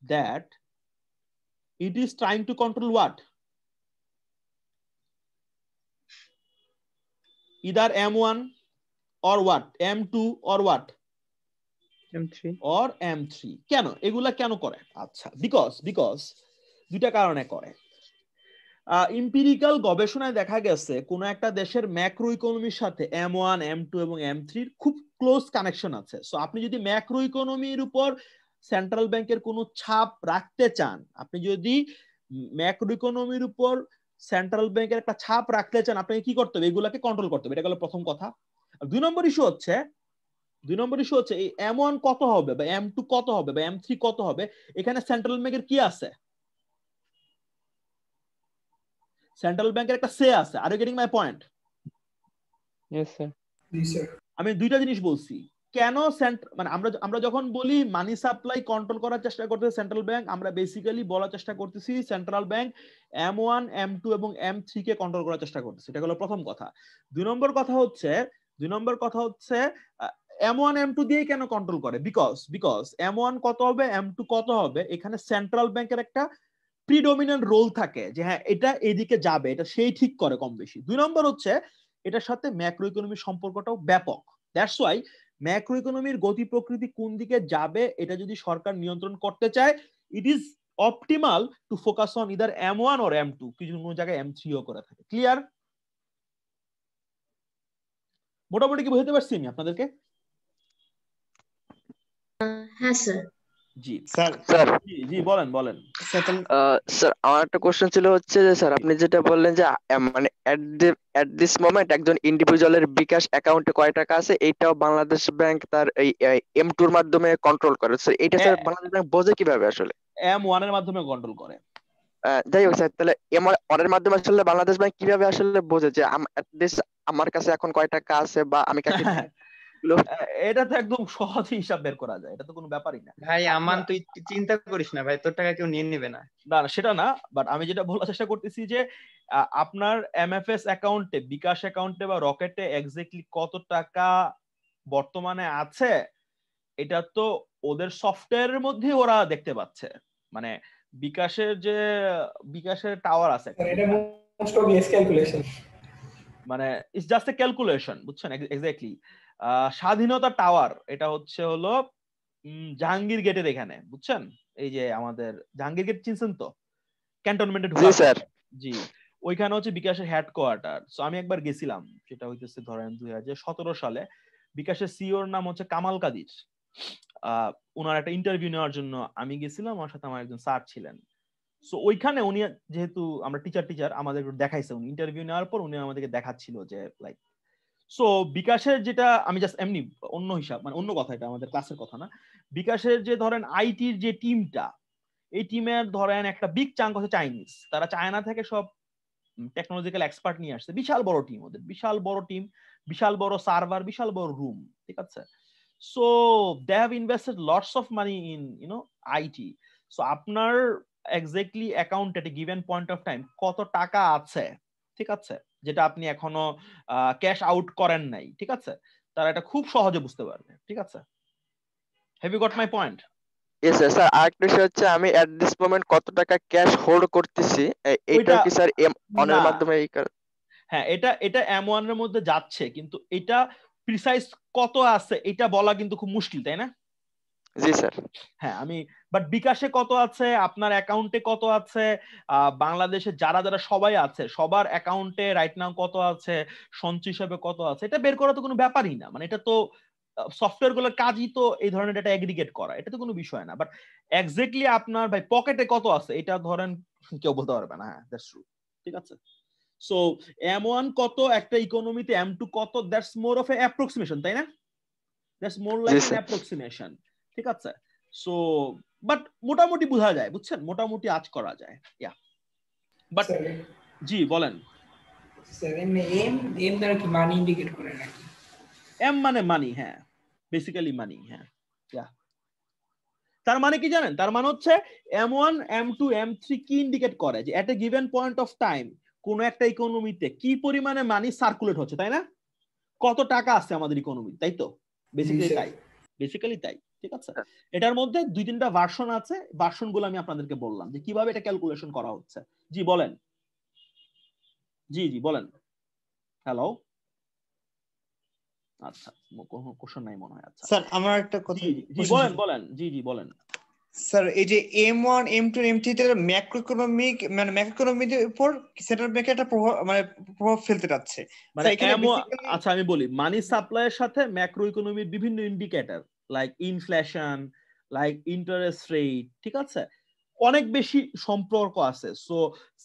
that it is trying to control what? Either M1 or what? M2 or what? M3 or M3। কেন এগুলা কেন করে? আচ্ছা, বিকজ দুইটা কারণে করে। এমপিরিক্যাল গবেষণায় দেখা গেছে কোন একটা দেশের ম্যাক্রো ইকোনমির সাথে M1, M2 এবং M3 খুব ক্লোজ কানেকশন আছে। সো আপনি যদি ম্যাক্রো ইকোনমির উপর সেন্ট্রাল ব্যাংকের কোনো ছাপ রাখতে চান, আপনি যদি ম্যাক্রো ইকোনমির উপর সেন্ট্রাল ব্যাংকের একটা ছাপ রাখতে চান, আপনাকে কি করতে হবে? এগুলাকে কন্ট্রোল করতে হবে। এটা গেল প্রথম কথা। আর দুই নম্বর ইস্যু হচ্ছে এই M1 কত হবে বা M2 কত হবে বা M3 কত হবে, এখানে সেন্ট্রাল ব্যাংকের কি আছে? সেন্ট্রাল ব্যাংকের একটা সে আছে। Are you getting my point? Yes sir. জি স্যার। আমি দুইটা জিনিস বলছি। কেন মানে আমরা যখন বলি মানি সাপ্লাই কন্ট্রোল করার চেষ্টা করতেছে সেন্ট্রাল ব্যাংক, আমরা বেসিক্যালি বলার চেষ্টা করতেছি সেন্ট্রাল ব্যাংক M1 M2 এবং M3 কে কন্ট্রোল করার চেষ্টা করতেছে। এটা হলো প্রথম কথা। দুই নম্বর কথা হচ্ছে M1 M2 দিয়ে কেন কন্ট্রোল করে? বিকজ M1 কত হবে M2 কত হবে, এখানে সেন্ট্রাল ব্যাংকের একটা প্রিডমিনেন্ট রোল থাকে যে হ্যাঁ এটা এদিকে যাবে, এটা সেই ঠিক করে কম বেশি। দুই নম্বর হচ্ছে এটার সাথে ম্যাক্রো ইকোনমির সম্পর্কটাও ব্যাপক। দ্যাটস ওয়াই ম্যাক্রো ইকোনমির গতি প্রকৃতি কোন দিকে যাবে এটা যদি সরকার নিয়ন্ত্রণ করতে চায়, it is optimal to focus on either M1 or M2, কিছু কোনো জায়গায় M3 ও করে থাকে। ক্লিয়ার? মোটামুটি কি বুঝতে পারছি আমি আপনাদেরকে? হ্যাঁ স্যার। জি স্যার স্যার জি বলেন। স্যার আমার একটা কোশ্চেন ছিল হচ্ছে যে স্যার আপনি যেটা বললেন যে মানে এট দিস মোমেন্ট একজন ইন্ডিভিজুয়ালের বিকাশ অ্যাকাউন্টে কয় টাকা আছে এইটাও বাংলাদেশ ব্যাংক তার এই M2 এর মাধ্যমে কন্ট্রোল করে। স্যার এটা স্যার বাংলাদেশ ব্যাংক বোঝে কিভাবে আসলে? M1 এর মাধ্যমে কন্ট্রোল করে। যাই হোক স্যার, তাহলে M1 এর মাধ্যমে আসলে বাংলাদেশ ব্যাংক কিভাবে আসলে বোঝে যে আমার কাছে এখন কয় টাকা আছে বা আমি কাকে এটা তো একদম সহজ হিসাব বের করা যায়, এটা তো কোনো ব্যাপারই না ভাই আমান, তুই চিন্তা করিস না ভাই, তোর টাকা কেউ নিয়ে নেবে না। না সেটা না, বাট আমি যেটা বলার চেষ্টা করতেছি যে আপনার MFS অ্যাকাউন্টে, বিকাশ অ্যাকাউন্টে বা রকেটে এক্স্যাক্টলি কত টাকা বর্তমানে আছে এটা তো ওদের সফটওয়্যারের মধ্যে ওরা দেখতে পাচ্ছে। মানে বিকাশের টাওয়ার আছে, এটা মোস্ট অবভিয়াস ক্যালকুলেশন, মানে ইটস জাস্ট এ ক্যালকুলেশন, বুঝছেন? এক্স্যাক্টলি স্বাধীনতা টাওয়ার এটা হলো জাহাঙ্গীর গেটের এখানে, বুঝছেন? এই যে আমাদের জাহাঙ্গীর গেট চিনছেন তো, ক্যান্টনমেন্টে ঢোকার পর। জি, ওইখানে হচ্ছে বিকাশের হেডকোয়ার্টার। সো আমি একবার গেছিলাম, সেটা হইতেছে ধরেন 2017 সালে। বিকাশের সিইওর নাম হচ্ছে কামাল কাদির। ওনার একটা ইন্টারভিউ নেওয়ার জন্য আমি গেছিলাম, আমার সাথে আমার একজন স্যার ছিলেন। সো ওইখানে উনি, যেহেতু আমরা টিচার আমাদের দেখাইছে, উনি ইন্টারভিউ নেওয়ার পর উনি আমাদেরকে দেখাচ্ছিল যে লাইক, সো বিকাশের যেটা আমি জাস্ট এমনি অন্য হিসাব, মানে অন্য কথা, এটা আমাদের ক্লাসের কথা না। বিকাশের যে ধরেন আইটির যে টিমটা, এই টিমের ধরেন একটা বিগ চাঙ্ক হচ্ছে চাইনিজ। তারা চায়না থেকে সব টেকনোলজিক্যাল এক্সপার্ট নিয়ে আসছে। বিশাল বড় টিম ওদের, বিশাল বড় সার্ভার, বিশাল বড় রুম, ঠিক আছে? So they have invested lots of money in IT. So আপনার exactly account at a given point of time কত টাকা আছে, ঠিক আছে, যেটা আপনি এখনো ক্যাশ আউট করেন নাই, ঠিক আছে, তারা এটা খুব সহজে বুঝতে পারবে, ঠিক আছে? Have you got my point? Yes sir. আরেকটা বিষয় হচ্ছে আমি এট দিস মোমেন্ট কত টাকা ক্যাশ হোল্ড করতেছি, এইটাও কি স্যার M1 এর মাধ্যমে? হ্যাঁ, এটা M1 এর মধ্যে যাচ্ছে, কিন্তু এটা প্রিসাইজ কত আছে এটা বলা কিন্তু খুব মুশকিল, তাই না? জি স্যার। হ্যাঁ, বাট বিকাশে কত আছে, আপনার অ্যাকাউন্টে কত আছে, বাংলাদেশে যারা সবাই আছে সবার অ্যাকাউন্টে রাইট নাও কত আছে, সঞ্চয় হিসাবে কত আছে, এটা বের করা তো কোনো ব্যাপারই না। মানে এটা তো সফটওয়্যার গুলোর কাজই তো এই ধরনের ডাটা এগ্রিগেট করা, এটা তো কোনো বিষয় না। বাট এক্স্যাক্টলি আপনার ভাই পকেটে কত আছে এটা ধরেন কেউ বলতে পারবে না। হ্যাঁ, দ্যাটস ট্রু, ঠিক আছে? সো M1 কত একটা ইকোনমিতে, M2 কত, that's more of A approximation, তাই না? That's more like an approximation, ঠিক আছে? সো বাট মোটামুটি বোঝা যায়, বুঝছেন? মোটামুটি আজ করা যায়। ইয়া, বাট জি বলেন। এম দ্বারা কি মানি ইন্ডিকেট করে নাকি? এম মানে মানি, হ্যাঁ, বেসিক্যালি মানি, হ্যাঁ। ইয়া, তার মানে কি জানেন? তার মানে হচ্ছে M1 M2 M3 কি ইন্ডিকেট করে যে এট a given point of time কোন একটা ইকোনমিতে কি পরিমাণে মানি সার্কুলেট হচ্ছে, তাই না? কত টাকা আছে আমাদের ইকোনমিতে, তাই তো? বেসিক্যালি তাই, ঠিক আছে? এটার মধ্যে 2-3টা ভার্সন আছে, ভার্সন গুলো আমি আপনাদেরকে বললাম যে কিভাবে এটা ক্যালকুলেশন করা হচ্ছে। জি বলেন। জি বলেন। হ্যালো, আচ্ছা, কোনো কোশ্চেন নাই মনে হয়। আচ্ছা স্যার আমার একটা কথা, জি বলেন। জি বলেন স্যার। এই যে M1 M2 M3 এর ম্যাক্রো ইকোনমিক, মানে ম্যাক্রো ইকোনমির উপর সেন্ট্রাল ব্যাংক একটা প্রভাব ফেলতে যাচ্ছে, মানে আচ্ছা আমি বলি, মানি সাপ্লাইয়ের সাথে ম্যাক্রো ইকোনমির বিভিন্ন indicator like inflation, like interest rate, ঠিক আছে, অনেক বেশি সম্পর্ক আছে। সো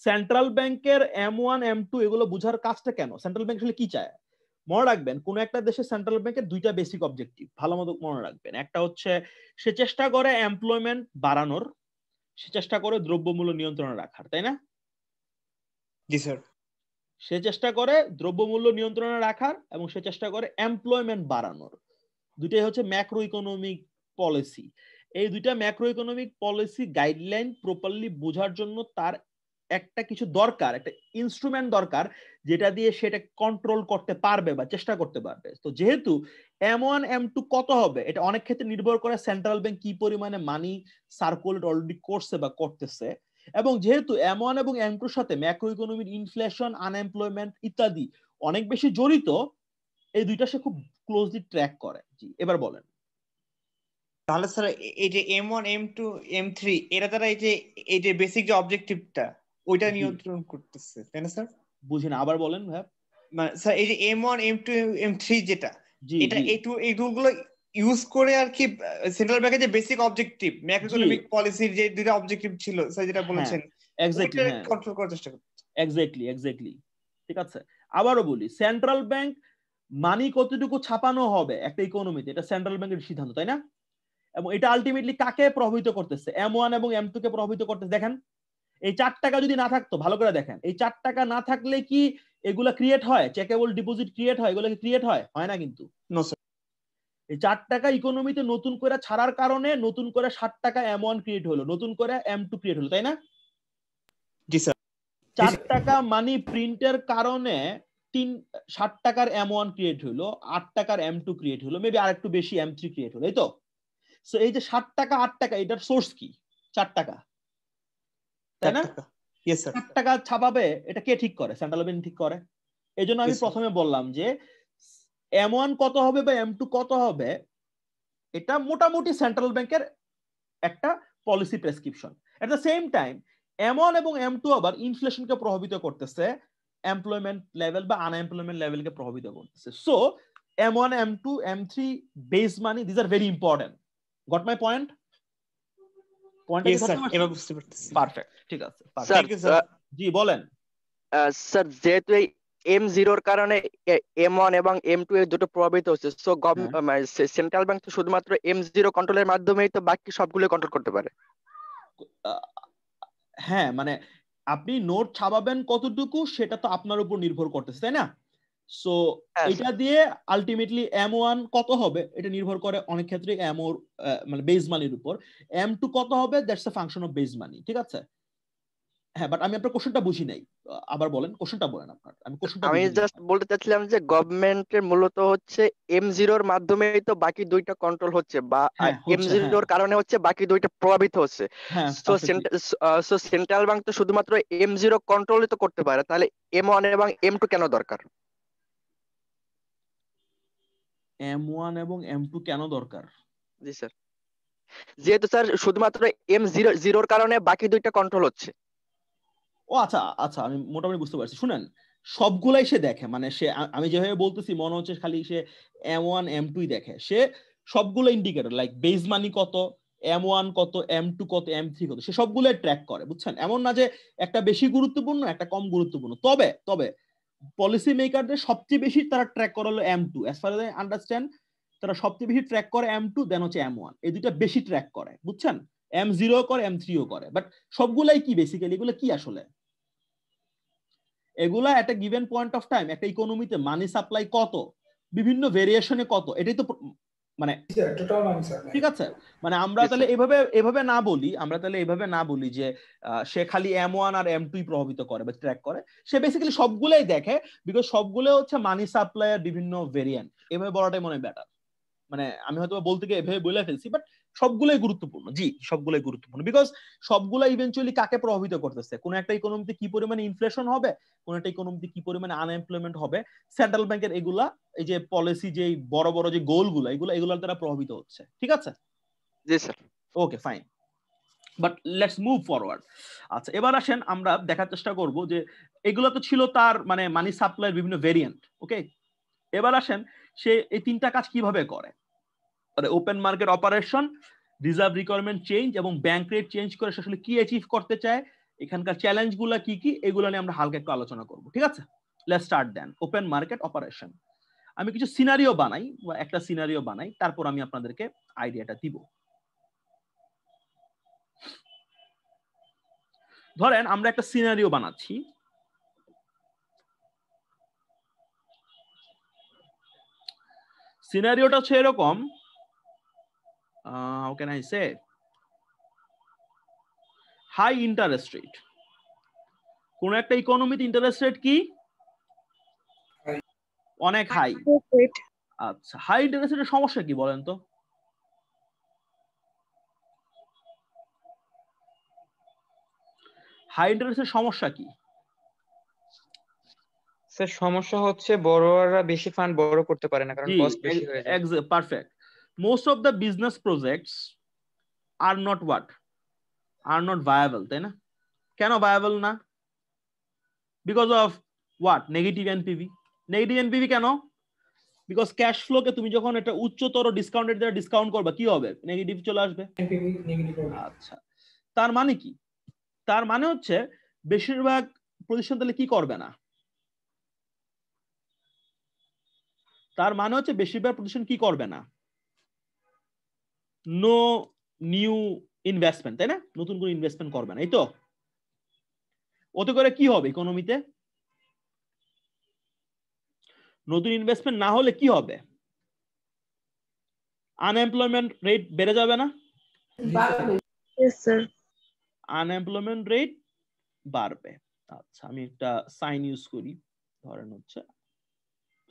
সেন্ট্রাল ব্যাংকের M1 M2 এগুলো বোঝার কাজটা কেন, সেন্ট্রাল ব্যাংক আসলে কি চায় মনে রাখবেন। কোন একটা দেশে সেন্ট্রাল ব্যাংকের দুইটা বেসিক অবজেক্টিভ ভালো মতো মনে রাখবেন। একটা হচ্ছে সে চেষ্টা করে এমপ্লয়মেন্ট বাড়ানোর, সে চেষ্টা করে দ্রব্যমূল্য নিয়ন্ত্রণে রাখার, তাই না? জি স্যার। সে চেষ্টা করে দ্রব্যমূল্য নিয়ন্ত্রণে রাখার এবং সে চেষ্টা করে এমপ্লয়মেন্ট বাড়ানোর। দুইটাই হচ্ছে ম্যাক্রো ইকোনমিক পলিসি। এই দুইটা macro economic policy guideline properly বোঝার জন্য তার একটা কিছু দরকার, একটা ইনস্ট্রুমেন্ট দরকার যেটা দিয়ে সেটা কন্ট্রোল করতে পারবে বা চেষ্টা করতে পারবে। তো যেহেতু M1 M2 কত হবে এটা অনেক ক্ষেত্রে নির্ভর করে সেন্ট্রাল ব্যাংক কি পরিমাণে মানি সার্কুলেট অলরেডি করছে বা করতেছে, এবং যেহেতু M1 এবং M2 এর সাথে ম্যাক্রো ইকোনমিক ইনফ্লেশন, আনএমপ্লয়মেন্ট ইত্যাদি অনেক বেশি জড়িত, এই দুইটা সে খুব ক্লোজলি ট্র্যাক করে। জি, এবার বলেন। তাহলে স্যার এই যে M1 M2 M3 এরা দ্বারা এই যে বেসিক যে অবজেক্টিভটা ওইটা নিয়ন্ত্রণ করতেছে, তাই না স্যার? বুঝি না, আবার বলেন ভাই। মানে স্যার এই যে M1 M2 M3 যেটা, জি এটা জি এই টুলগুলো ইউজ করে আর কি সেন্ট্রাল ব্যাংকের যে বেসিক অবজেক্টিভ ম্যাক্রো ইকোনমিক পলিসির যে দুটো অবজেক্টিভ ছিল স্যার যেটা বলেছেন, এক্স্যাক্টলি, হ্যাঁ কন্ট্রোল করার চেষ্টা করতে। এক্স্যাক্টলি, ঠিক আছে। আবারও বলি, সেন্ট্রাল ব্যাংক মানি কতটুকু ছাপানো হবে একটা ইকোনমিতে এটা সেন্ট্রাল ব্যাংকের সিদ্ধান্ত, তাই না? এবং এটা আলটিমেটলি কাকে প্রভাবিত করতেছে? M1 এবং M2 কে প্রভাবিত করতেছে। দেখেন এই 4 টাকা যদি না থাকতো, ভালো করে দেখেন, এই 4 টাকা না থাকলে কি এগুলা ক্রিয়েট হয়? চেকেবল ডিপোজিট ক্রিয়েট হয়? এগুলো কি ক্রিয়েট হয়? হয় না কিন্তু। No sir. এই 4 টাকা ইকোনমিতে নতুন করে ছাড়ার কারণে নতুন করে 60 টাকা M1 ক্রিয়েট হলো, নতুন করে M2 ক্রিয়েট হলো, তাই না? জি স্যার। 4 টাকা মানি প্রিন্টের কারণে 60 টাকার M1 ক্রিয়েট হলো, 8 টাকার M2 ক্রিয়েট হলো, মেবি আরেকটু বেশি M3 ক্রিয়েট হলো, এই তো। সো এই যে 60 টাকা 8 টাকা এটার সোর্স কি? 4 টাকা, তাই না? 4 টাকা ছাপাবে এটা কে ঠিক করে? সেন্ট্রাল ব্যাংক ঠিক করে। এই জন্য আমি প্রথমে বললাম যে M1 কত হবে বা M2 কত হবে এটা মোটামুটি সেন্ট্রাল ব্যাংকের একটা policy prescription. At the same time M1 এবং M2 আবার ইনফ্লেশনকে প্রভাবিত করতেছে, এমপ্লয়মেন্ট লেভেল বা আনএমপ্লয়মেন্ট লেভেলকে প্রভাবিত করতেছে। So M1 M2 M3 base money, this are very important. Goat my point? Perfect, ঠিক আছে। জি বলেন। স্যার যেহেতু এই M0 এর কারণে M1 এবং M2 এর দুটো প্রভাবিত হচ্ছে, সো সেন্ট্রাল ব্যাংক তো শুধুমাত্র M0 কন্ট্রোলের মাধ্যমেই তো বাকি সবগুলো কন্ট্রোল করতে পারে। হ্যাঁ, মানে আপনি নোট ছাপাবেন কতটুকু সেটা তো আপনার উপর নির্ভর করতেছে, তাই না? সো এটা দিয়ে আলটিমেটলি M1 কত হবে এটা নির্ভর করে অনেক ক্ষেত্রে M4 মানে বেস মানির উপর। M2 কত হবে that's a function of base money, ঠিক আছে? হ্যাঁ, বাট আমি আপনার কোশ্চেনটা বুঝি নাই, আবার বলেন, কোশ্চেনটা বলেন আপনার। আমি জাস্ট বলতে চাচ্ছিলাম যে গভর্নমেন্টের মূলত হচ্ছে M0 এর মাধ্যমেই তো বাকি দুইটা কন্ট্রোল হচ্ছে, বা M0 এর কারণে হচ্ছে বাকি দুইটা প্রভাবিত হচ্ছে। সো সেন্ট্রাল ব্যাংক তো শুধুমাত্র M0 কন্ট্রোলই তো করতে পারে, তাহলে M1 এবং M2 কেন দরকার? M1 এবং M2 কেন দরকার? জি স্যার, যেহেতু স্যার শুধুমাত্র M0 এর কারণে বাকি দুইটা কন্ট্রোল হচ্ছে। ও আচ্ছা আচ্ছা, আমি মোটামুটি বুঝতে পারছি। শুনেন, সবগুলাই সে দেখে, মানে সে, আমি যেভাবে বলতেছি মনে হচ্ছে খালি সে M1 M2 দেখে, সে সবগুলো ইন্ডিকেটর লাইক বেস মানি কত, M1 কত, M2 কত, M3 কত, সে সবগুলো ট্র্যাক করে, বুঝছেন? এমন না যে একটা বেশি গুরুত্বপূর্ণ একটা কম গুরুত্বপূর্ণ। তবে তবে পলিসি মেকারদের সবচেয়ে বেশি তারা ট্র্যাক করে হলো M2, as far I understand. তারা সবচেয়ে বেশি ট্র্যাক করে M2, দেন হচ্ছে M1, এই দুইটা বেশি ট্র্যাক করে, বুঝছেন? M0 করে, M3ও করে, বাট সবগুলাই কি বেসিক্যালি এগুলো কি আসলে? এগুলা একটা গিভেন পয়েন্ট অফ টাইম একটা ইকোনমিতে মানি সাপ্লাই কত, বিভিন্ন ভেরিয়েশনে কত, এটাই তো মানে ঠিক আছে। মানে আমরা তাহলে এভাবে না বলি, আমরা তাহলে এভাবে না বলি যে সে খালি M1 আর M2 প্রভাবিত করে বা ট্র্যাক করে, সে বেসিক্যালি সবগুলাই দেখে, বিকজ সবগুলো হচ্ছে মানি সাপ্লাইয়ের বিভিন্ন ভেরিয়েন্ট। এভাবে বলাটাই মনে হয় বেটার। মানে আমি হয়তো বলতে গিয়ে এভাবে বলে ফেলছি, বাট সবগুলোই গুরুত্বপূর্ণ। জি, সবগুলোই গুরুত্বপূর্ণ, বিকজ সবগুলো ইভেন্চুয়ালি কাকে প্রভাবিত করতেছে? কোন একটা ইকোনমিতে কি পরিমাণে ইনফ্লেশন হবে, কোন একটা ইকোনমিতে কি পরিমাণে আনএমপ্লয়মেন্ট হবে, সেন্ট্রাল ব্যাংকের এগুলা, এই যে পলিসি, যে বড় বড় যে গোলগুলো, এগুলোর দ্বারা প্রভাবিত হচ্ছে, ঠিক আছে? জি sir. Okay, fine, but let's move forward. আচ্ছা, এবার আসেন আমরা দেখার চেষ্টা করব যে এগুলো তো ছিল তার মানে মানি সাপ্লাইয়ের বিভিন্ন ভেরিয়েন্ট। ওকে, এবার আসেন সে এই তিনটা কাজ কিভাবে করে। Open market operation, reserve requirement change এবং ব্যাংক রেট চেঞ্জ করে আসলে কি অ্যাচিভ করতে চায়, এখানকার চ্যালেঞ্জ গুলা কি কি, এগুলো নিয়ে আমরা হালকা একটু আলোচনা করব। ঠিক আছে, let's start then. Open market operation, আমি কিছু সিনারিও বানাই বা একটা সিনারিও বানাই, তারপর আমি আপনাদেরকে আইডিয়াটা দিব। ধরেন আমরা একটা সিনারিও বানাচ্ছি, সিনারিওটা হচ্ছে এরকম, how can I say, high interest rate. কোন একটা ইকোনমিতে ইন্টারেস্ট রেট কি অনেক হাই। আচ্ছা, হাই ইন্টারেস্ট রেটের সমস্যা কি বলেন তো? হাই ইন্টারেস্টের সমস্যা কি? স্যার সমস্যা হচ্ছে বড়রা বেশি ফান্ড বড় করতে পারে না, কারণ কস্ট বেশি হয়ে যায়। Perfect. Most of the business projects are not what, are not viable, তাই না? কেন ভায়াবল না? Because of what? Negative NPV. Negative NPV কেন? বিকজ ক্যাশ ফ্লোকে তুমি যখন একটা উচ্চতর ডিসকাউন্টের দ্বারা ডিসকাউন্ট করবে, কি হবে? নেগেটিভ চলে আসবে। আচ্ছা, তার মানে কি? তার মানে হচ্ছে বেশিরভাগ প্রতিষ্ঠান তাহলে কি করবে না? তার মানে হচ্ছে বেশিরভাগ প্রতিষ্ঠান কি করবে না? নো নিউ ইনভেস্টমেন্ট, তাই না? নতুন করে ইনভেস্টমেন্ট করবে না, এই তো। ওতে করে কি হবে ইকোনমিতে? নতুন ইনভেস্টমেন্ট না হলে কি হবে? আনএমপ্লয়মেন্ট রেট বেড়ে যাবে না? আনএমপ্লয়মেন্ট রেট বাড়বে। আচ্ছা, আমি একটা সাইন ইউজ করি, ধরেন হচ্ছে,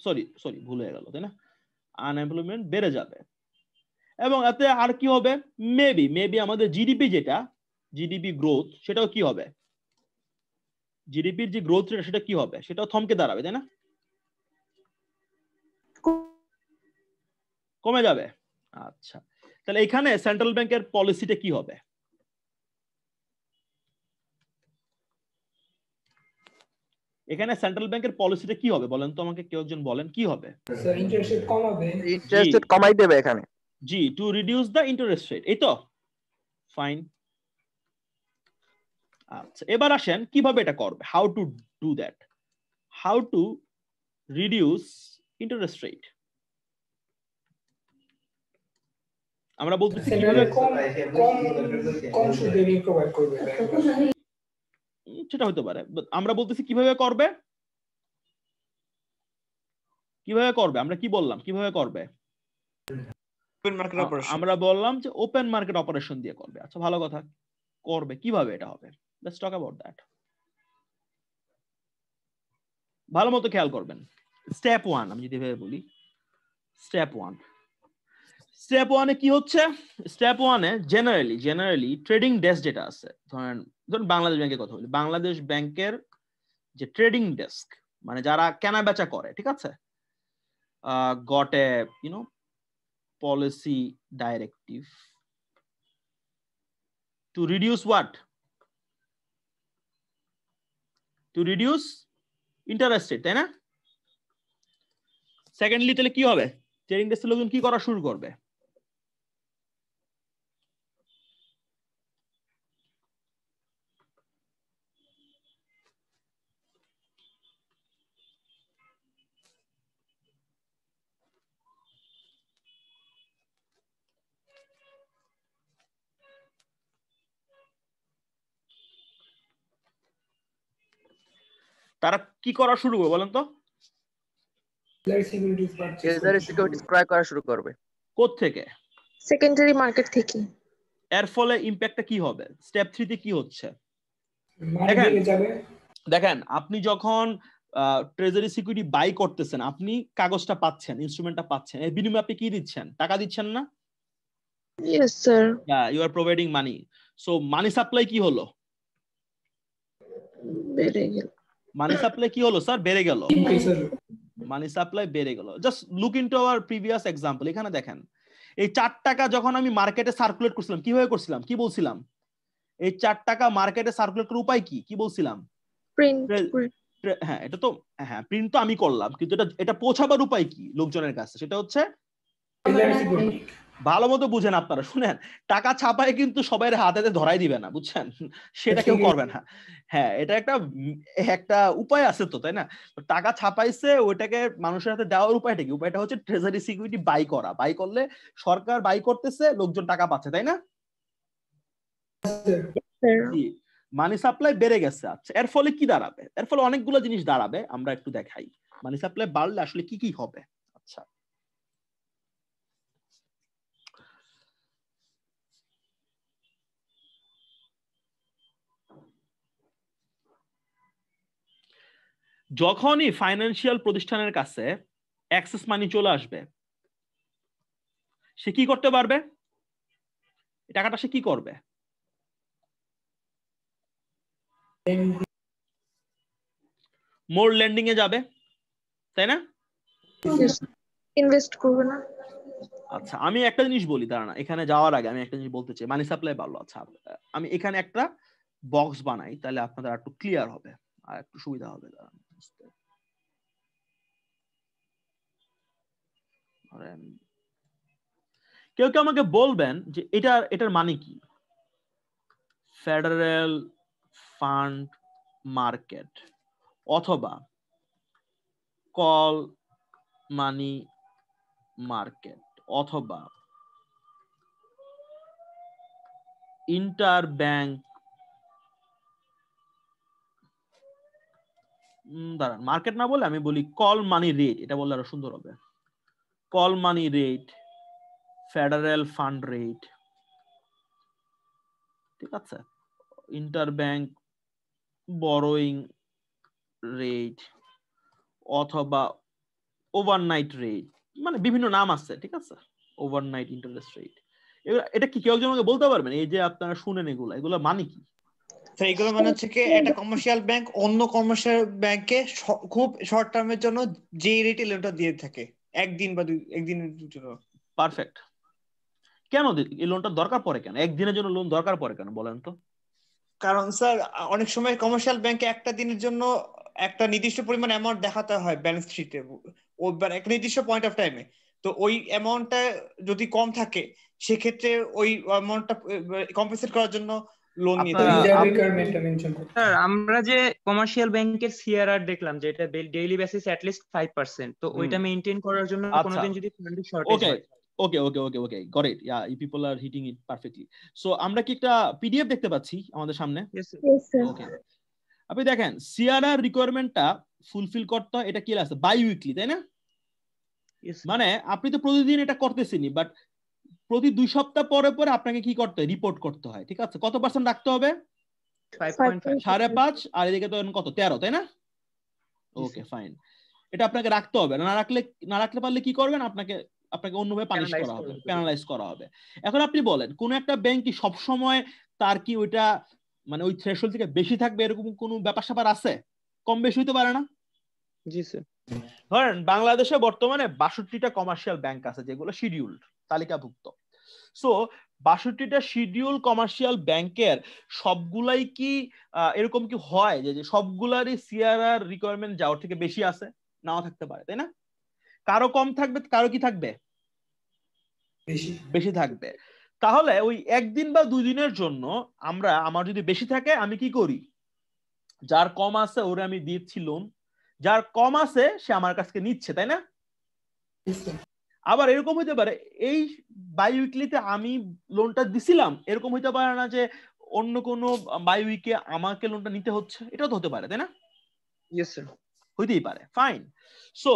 সরি ভুল হয়ে গেল, তাই না? আনএমপ্লয়মেন্ট বেড়ে যাবে এবং এতে আর কি হবে? মেবি আমাদের জিডিপি, যেটা জিডিপি গ্রোথ, সেটাও কি হবে? জিডিপির যে গ্রোথ রেট সেটা কি হবে? সেটাও থমকে দাঁড়াবে, তাই না? কমে যাবে। আচ্ছা, তাহলে এখানে সেন্ট্রাল ব্যাংকের পলিসিটা কি হবে? এখানে সেন্ট্রাল ব্যাংকের পলিসিটা কি হবে বলেন তো আমাকে, কেউ একজন বলেন কি হবে? স্যার ইন্টারেস্ট রেট কমাবে। ইন্টারেস্ট রেট কমাই দেবে এখানে। জি, to reduce the interest rate, এই তো। ফাইন। আচ্ছা, এবার আসেন কিভাবে এটা করবে, how to do that, how to reduce interest rate. আমরা বলতেছি কিভাবে কম সুদে ঋণ প্রোভাইড করবে, সেটা হতে পারে। আমরা বলতেছি কিভাবে করবে, কিভাবে করবে, আমরা কি বললাম কিভাবে করবে? আমরা বললাম যে ওপেন মার্কেট অপারেশন দিয়ে করবে। আচ্ছা, ভালো কথা, করবে কিভাবে, এটা হবে। Let's talk about that. ভালো মতো খেয়াল করবেন। স্টেপ 1, আমি যদি এভাবে বলি, স্টেপ 1, স্টেপ 1-এ কি হচ্ছে? স্টেপ 1-এ জেনারেলি ট্রেডিং ডেস্ক যেটা আছে, ধরেন বাংলাদেশ ব্যাংকের কথা বলি, বাংলাদেশ ব্যাংকের যে ট্রেডিং ডেস্ক, মানে যারা কেনা বেচা করে, ঠিক আছে, got a policy directive to reduce what? To reduce interest rate, তাই না? সেকেন্ডলি তাহলে কি হবে? ট্রেডিং ডেস্কের লোকজন কি করা শুরু করবে? তারা কি করা শুরু করবে বলেন তো? সিকিউরিটিজ ক্রয় করা শুরু করবে। কোথা থেকে? সেকেন্ডারি মার্কেট থেকে। এর ফলে ইমপ্যাক্টটা কি হবে? স্টেপ 3 তে কি হচ্ছে? দেখেন, আপনি যখন ট্রেজারি সিকিউরিটি বাই করতেছেন, আপনি কাগজটা পাচ্ছেন, ইনস্ট্রুমেন্টটা পাচ্ছেন, এর বিনিময়ে আপনি কি দিচ্ছেন? টাকা দিচ্ছেন না? Yes sir. Yeah, you are providing money. So money supply কি হলো? বেড়ে গেল। মানি সাপ্লাই কি হলো স্যার? বেড়ে গেল। মানি সাপ্লাই বেড়ে গেল। Just look into our previous example. এখানে দেখেন, এই 4 টাকা যখন আমি মার্কেটে সার্কুলেট করছিলাম, কিভাবে করছিলাম? কি বলছিলাম? এই 4 টাকা মার্কেটে সার্কুলেট করার উপায় কি? কি বলছিলাম? প্রিন্ট। হ্যাঁ, এটা তো হ্যাঁ, প্রিন্ট তো আমি করলাম, কিন্তু এটা পৌঁছাবার উপায় কি লোকজনের কাছে? সেটা হচ্ছে ভালো মতো বুঝেন আপনারা, শুনেন, টাকা ছাপায় কিন্তু সবাই হাতে ধরাই দিবে না, বুঝছেন, সেটা কেউ করবে না। হ্যাঁ, এটা একটা উপায় আছে তো, তাই না? টাকা ছাপাইছে, ওইটাকে মানুষের হাতে দেওয়ার উপায়টা কি? উপায়টা হচ্ছে ট্রেজারি সিকিউরিটি বাই করা। বাই করলে সরকার বাই করতেছে, লোকজন টাকা পাচ্ছে, তাই না? মানি সাপ্লাই বেড়ে গেছে। আচ্ছা, এর ফলে কি দাঁড়াবে? এর ফলে অনেকগুলো জিনিস দাঁড়াবে, আমরা একটু দেখাই। মানি সাপ্লাই বাড়লে আসলে কি কি হবে। আচ্ছা, যখনই ফাইন্যান্সিয়াল প্রতিষ্ঠানের কাছে অ্যাক্সেস মানি চলে আসবে, সে কি করতে পারবে? টাকাটা সে কি করবে? মোর লেন্ডিং এ যাবে, তাই না? ইনভেস্ট করবে না। আচ্ছা, আমি একটা জিনিস বলি, দাঁড়ান, এখানে যাওয়ার আগে আমি একটা জিনিস বলতে চাই। মানি সাপ্লাই বাড়লো, আচ্ছা আমি এখানে একটা বক্স বানাই, তাহলে আপনাদের একটু ক্লিয়ার হবে আর একটু সুবিধা হবে। দাঁড়ান, কেউ কেউ আমাকে বলবেন যে এটার মানে কি? ফেডারেল ফান্ড মার্কেট অথবা কল মানি মার্কেট অথবা ইন্টার ব্যাংক, দাঁড়ান, মার্কেট না বলে আমি বলি কল মানি রেট, এটা বললে আরো সুন্দর হবে। Call money rate, federal fund rate, ঠিক আছে, ইন্টার ব্যাংক বরোয়িং রেট অথবা ওভারনাইট রেট, মানে বিভিন্ন নাম আছে, ঠিক আছে, ওভারনাইট ইন্টারেস্ট রেট। এটা কি কেউ একজন আমাকে বলতে পারবেন? এই যে আপনারা শুনেন, এগুলো মানে কি? এগুলো মানে হচ্ছে কি, একটা কমার্শিয়াল ব্যাংক অন্য কমার্শিয়াল ব্যাংকে খুব শর্ট টার্মের জন্য যে রেটে লোনটা দিয়ে থাকে, একদিন বা একদিনের জন্য। পারফেক্ট। কেন এই লোনটা দরকার পড়ে? কেন একদিনের জন্য লোন দরকার পড়ে কেন বলেন তো? কারণ স্যার, অনেক সময় কমার্শিয়াল ব্যাংকে একটা দিনের জন্য একটা নির্দিষ্ট পরিমাণ অ্যামাউন্ট দেখাতে হয় ব্যালেন্স শিটে, একটা নির্দিষ্ট পয়েন্ট অফ টাইমে। তো ওই অ্যামাউন্টটা যদি কম থাকে, সেক্ষেত্রে ওই অ্যামাউন্টটা কম্পেনসেট করার জন্য লোন নিয়ে স্যার, আমরা যে কমার্শিয়াল ব্যাংকের সিআরআর দেখলাম যে এটা ডেইলি বেসিস অ্যাট লিস্ট 5%, তো ওইটা মেইনটেইন করার জন্য কোনোদিন যদি ফান্ডের শর্টেজ হয়। Okay, got it. Yeah, you people are hitting it perfectly. So আমরা কি একটা পিডিএফ দেখতে পাচ্ছি আমাদের সামনে? ওকে, আপনি দেখেন সিআরআর রিকোয়ারমেন্টটা ফুলফিল করতে হয়, এটা কি আছে বাই উইকলি, তাই না? মানে আপনি তো প্রতিদিন এটা করতেছেনই, বাট প্রতি 2 সপ্তাহ পরে পরে আপনাকে কি করতে হয়? রিপোর্ট করতে হয়, ঠিক আছে? কত পার্সেন্ট রাখতে হবে? 5.5। আর এদিকে তো কত, 13, তাই না? ওকে, ফাইন। এটা আপনাকে রাখতে হবে। না রাখতে পারলে কি করবেন? আপনাকে অন্যভাবে পানিশ করা হবে, পেনালাইজ করা হবে। এখন আপনি বলেন, কোন একটা ব্যাংক কি সবসময় তার কি ওইটা মানে ওই থ্রেশহোল্ড থেকে বেশি থাকবে এরকম কোন ব্যাপার স্যাপার আছে? কম বেশি হইতে পারে না? জি স্যার। ধরেন বাংলাদেশে বর্তমানে 62টা কমার্শিয়াল ব্যাংক আছে যেগুলো শিডিউলড, তালিকাভুক্ত। সো 62টা শিডিউল কমার্শিয়াল ব্যাংকের সবগুলাই কি এরকম কি হয় যে সবগুলারই সিআরআর রিকোয়ারমেন্ট যাওয়ার থেকে বেশি আছে? নাও থাকতে পারে, তাই না? কারো কম থাকবে, কারো কি থাকবে? বেশি থাকবে। তাহলে ওই একদিন বা 2 দিনের জন্য আমার যদি বেশি থাকে, আমি কি করি? যার কম আছে ওরে আমি দিচ্ছি লোন, যার কম আছে সে আমার কাছ থেকে নিচ্ছে, তাই না? আবার এরকম হইতে পারে এই বাই উইকলিতে আমি লোনটা দিছিলাম, এরকম হইতে পারে না যে অন্য কোনো বাই উইকে আমাকে লোনটা নিতে হচ্ছে, এটাও তো হতে পারে, তাই না? Yes sir. হইতেই পারে, ফাইন। সো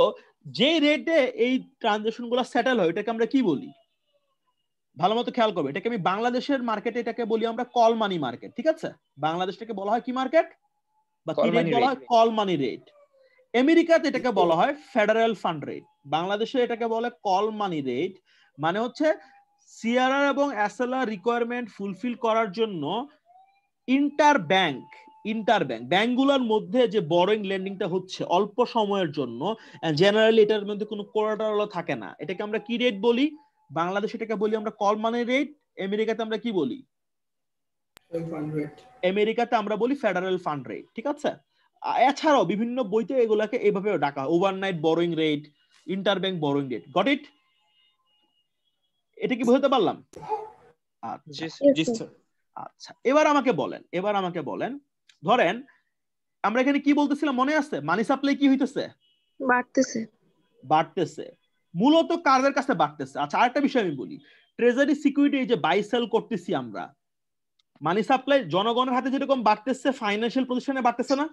যে রেটে এই ট্রানজাকশন গুলো সেটেল হয়, এটাকে আমরা কি বলি? ভালো মতো খেয়াল করবে, এটাকে আমি বাংলাদেশের মার্কেটে এটাকে বলি আমরা কল মানি মার্কেট, ঠিক আছে? বাংলাদেশটাকে বলা হয় কি মার্কেট বা কি রেট বলা হয়? Call money rate. আমেরিকাতে এটাকে বলা হয় ফেডারেল ফান্ড রেট, বাংলাদেশে এটাকে বলে কল মানি রেট। মানে হচ্ছে সিআরআর এবং এসএলআর রিকোয়ারমেন্ট ফুলফিল করার জন্য ইন্টার ব্যাংকগুলোর মধ্যে যে বরোইং লেন্ডিংটা হচ্ছে অল্প সময়ের জন্য, জেনারেলি এটার মধ্যে কোনো কোলাটারাল থাকে না, এটাকে আমরা কি রেট বলি? বাংলাদেশে এটাকে বলি আমরা কল মানি রেট। আমেরিকাতে আমরা কি বলি? আমেরিকাতে আমরা বলি ফেডারেল ফান্ড রেট, ঠিক আছে? এছাড়াও বিভিন্ন বইতে এগুলাকে এইভাবে ডাকা, overnight borrowing rate, inter bank borrowing rate. Got it? এটা কি বুঝতে পারলাম? জি Yes, জি sir. স্যার। আচ্ছা, এবার আমাকে বলেন, ধরেন আমরা এখানে কি বলতেছিলাম মনে আছে? মানি সাপ্লাই কি হইতেছে? বাড়তেছে। মূলত কাদের কাছে বাড়তেছে? আচ্ছা, আরেকটা বিষয় আমি বলি, ট্রেজারি সিকিউরিটি যে বাই সেল করতেছি আমরা, মানি সাপ্লাই জনগণের হাতে যেরকম বাড়তেছে, ফাইন্যান্সিয়াল প্রতিষ্ঠানে বাড়তেছে না?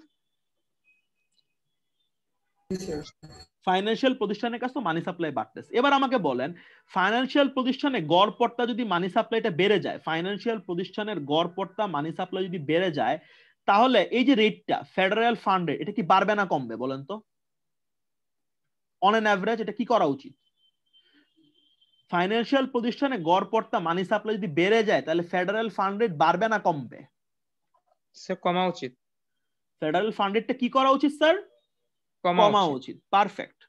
ফাইন্যান্সিয়াল প্রতিষ্ঠানের কাছে মানি সাপ্লাই বাড়তেছে। এবার আমাকে বলেন, ফাইন্যান্সিয়াল প্রতিষ্ঠানে গড় পড়তা যদি মানি সাপ্লাইটা বেড়ে যায়, ফাইন্যান্সিয়াল প্রতিষ্ঠানের গড় পড়তা মানি সাপ্লাই যদি বেড়ে যায়, তাহলে এই যে রেটটা ফেডারেল ফান্ডে, এটা কি বাড়বে না কমবে বলেন তো? অন এন অ্যাভারেজ এটা কি করা উচিত? ফাইন্যান্সিয়াল প্রতিষ্ঠানে গড় পড়তা মানি সাপ্লাই যদি বেড়ে যায়, তাহলে ফেডারেল ফান্ড রেট বাড়বে না কমবে? স্যার কমা উচিত। ফেডারেল ফান্ড রেটটা কি করা উচিত স্যার? কমা উচিত। পারফেক্ট।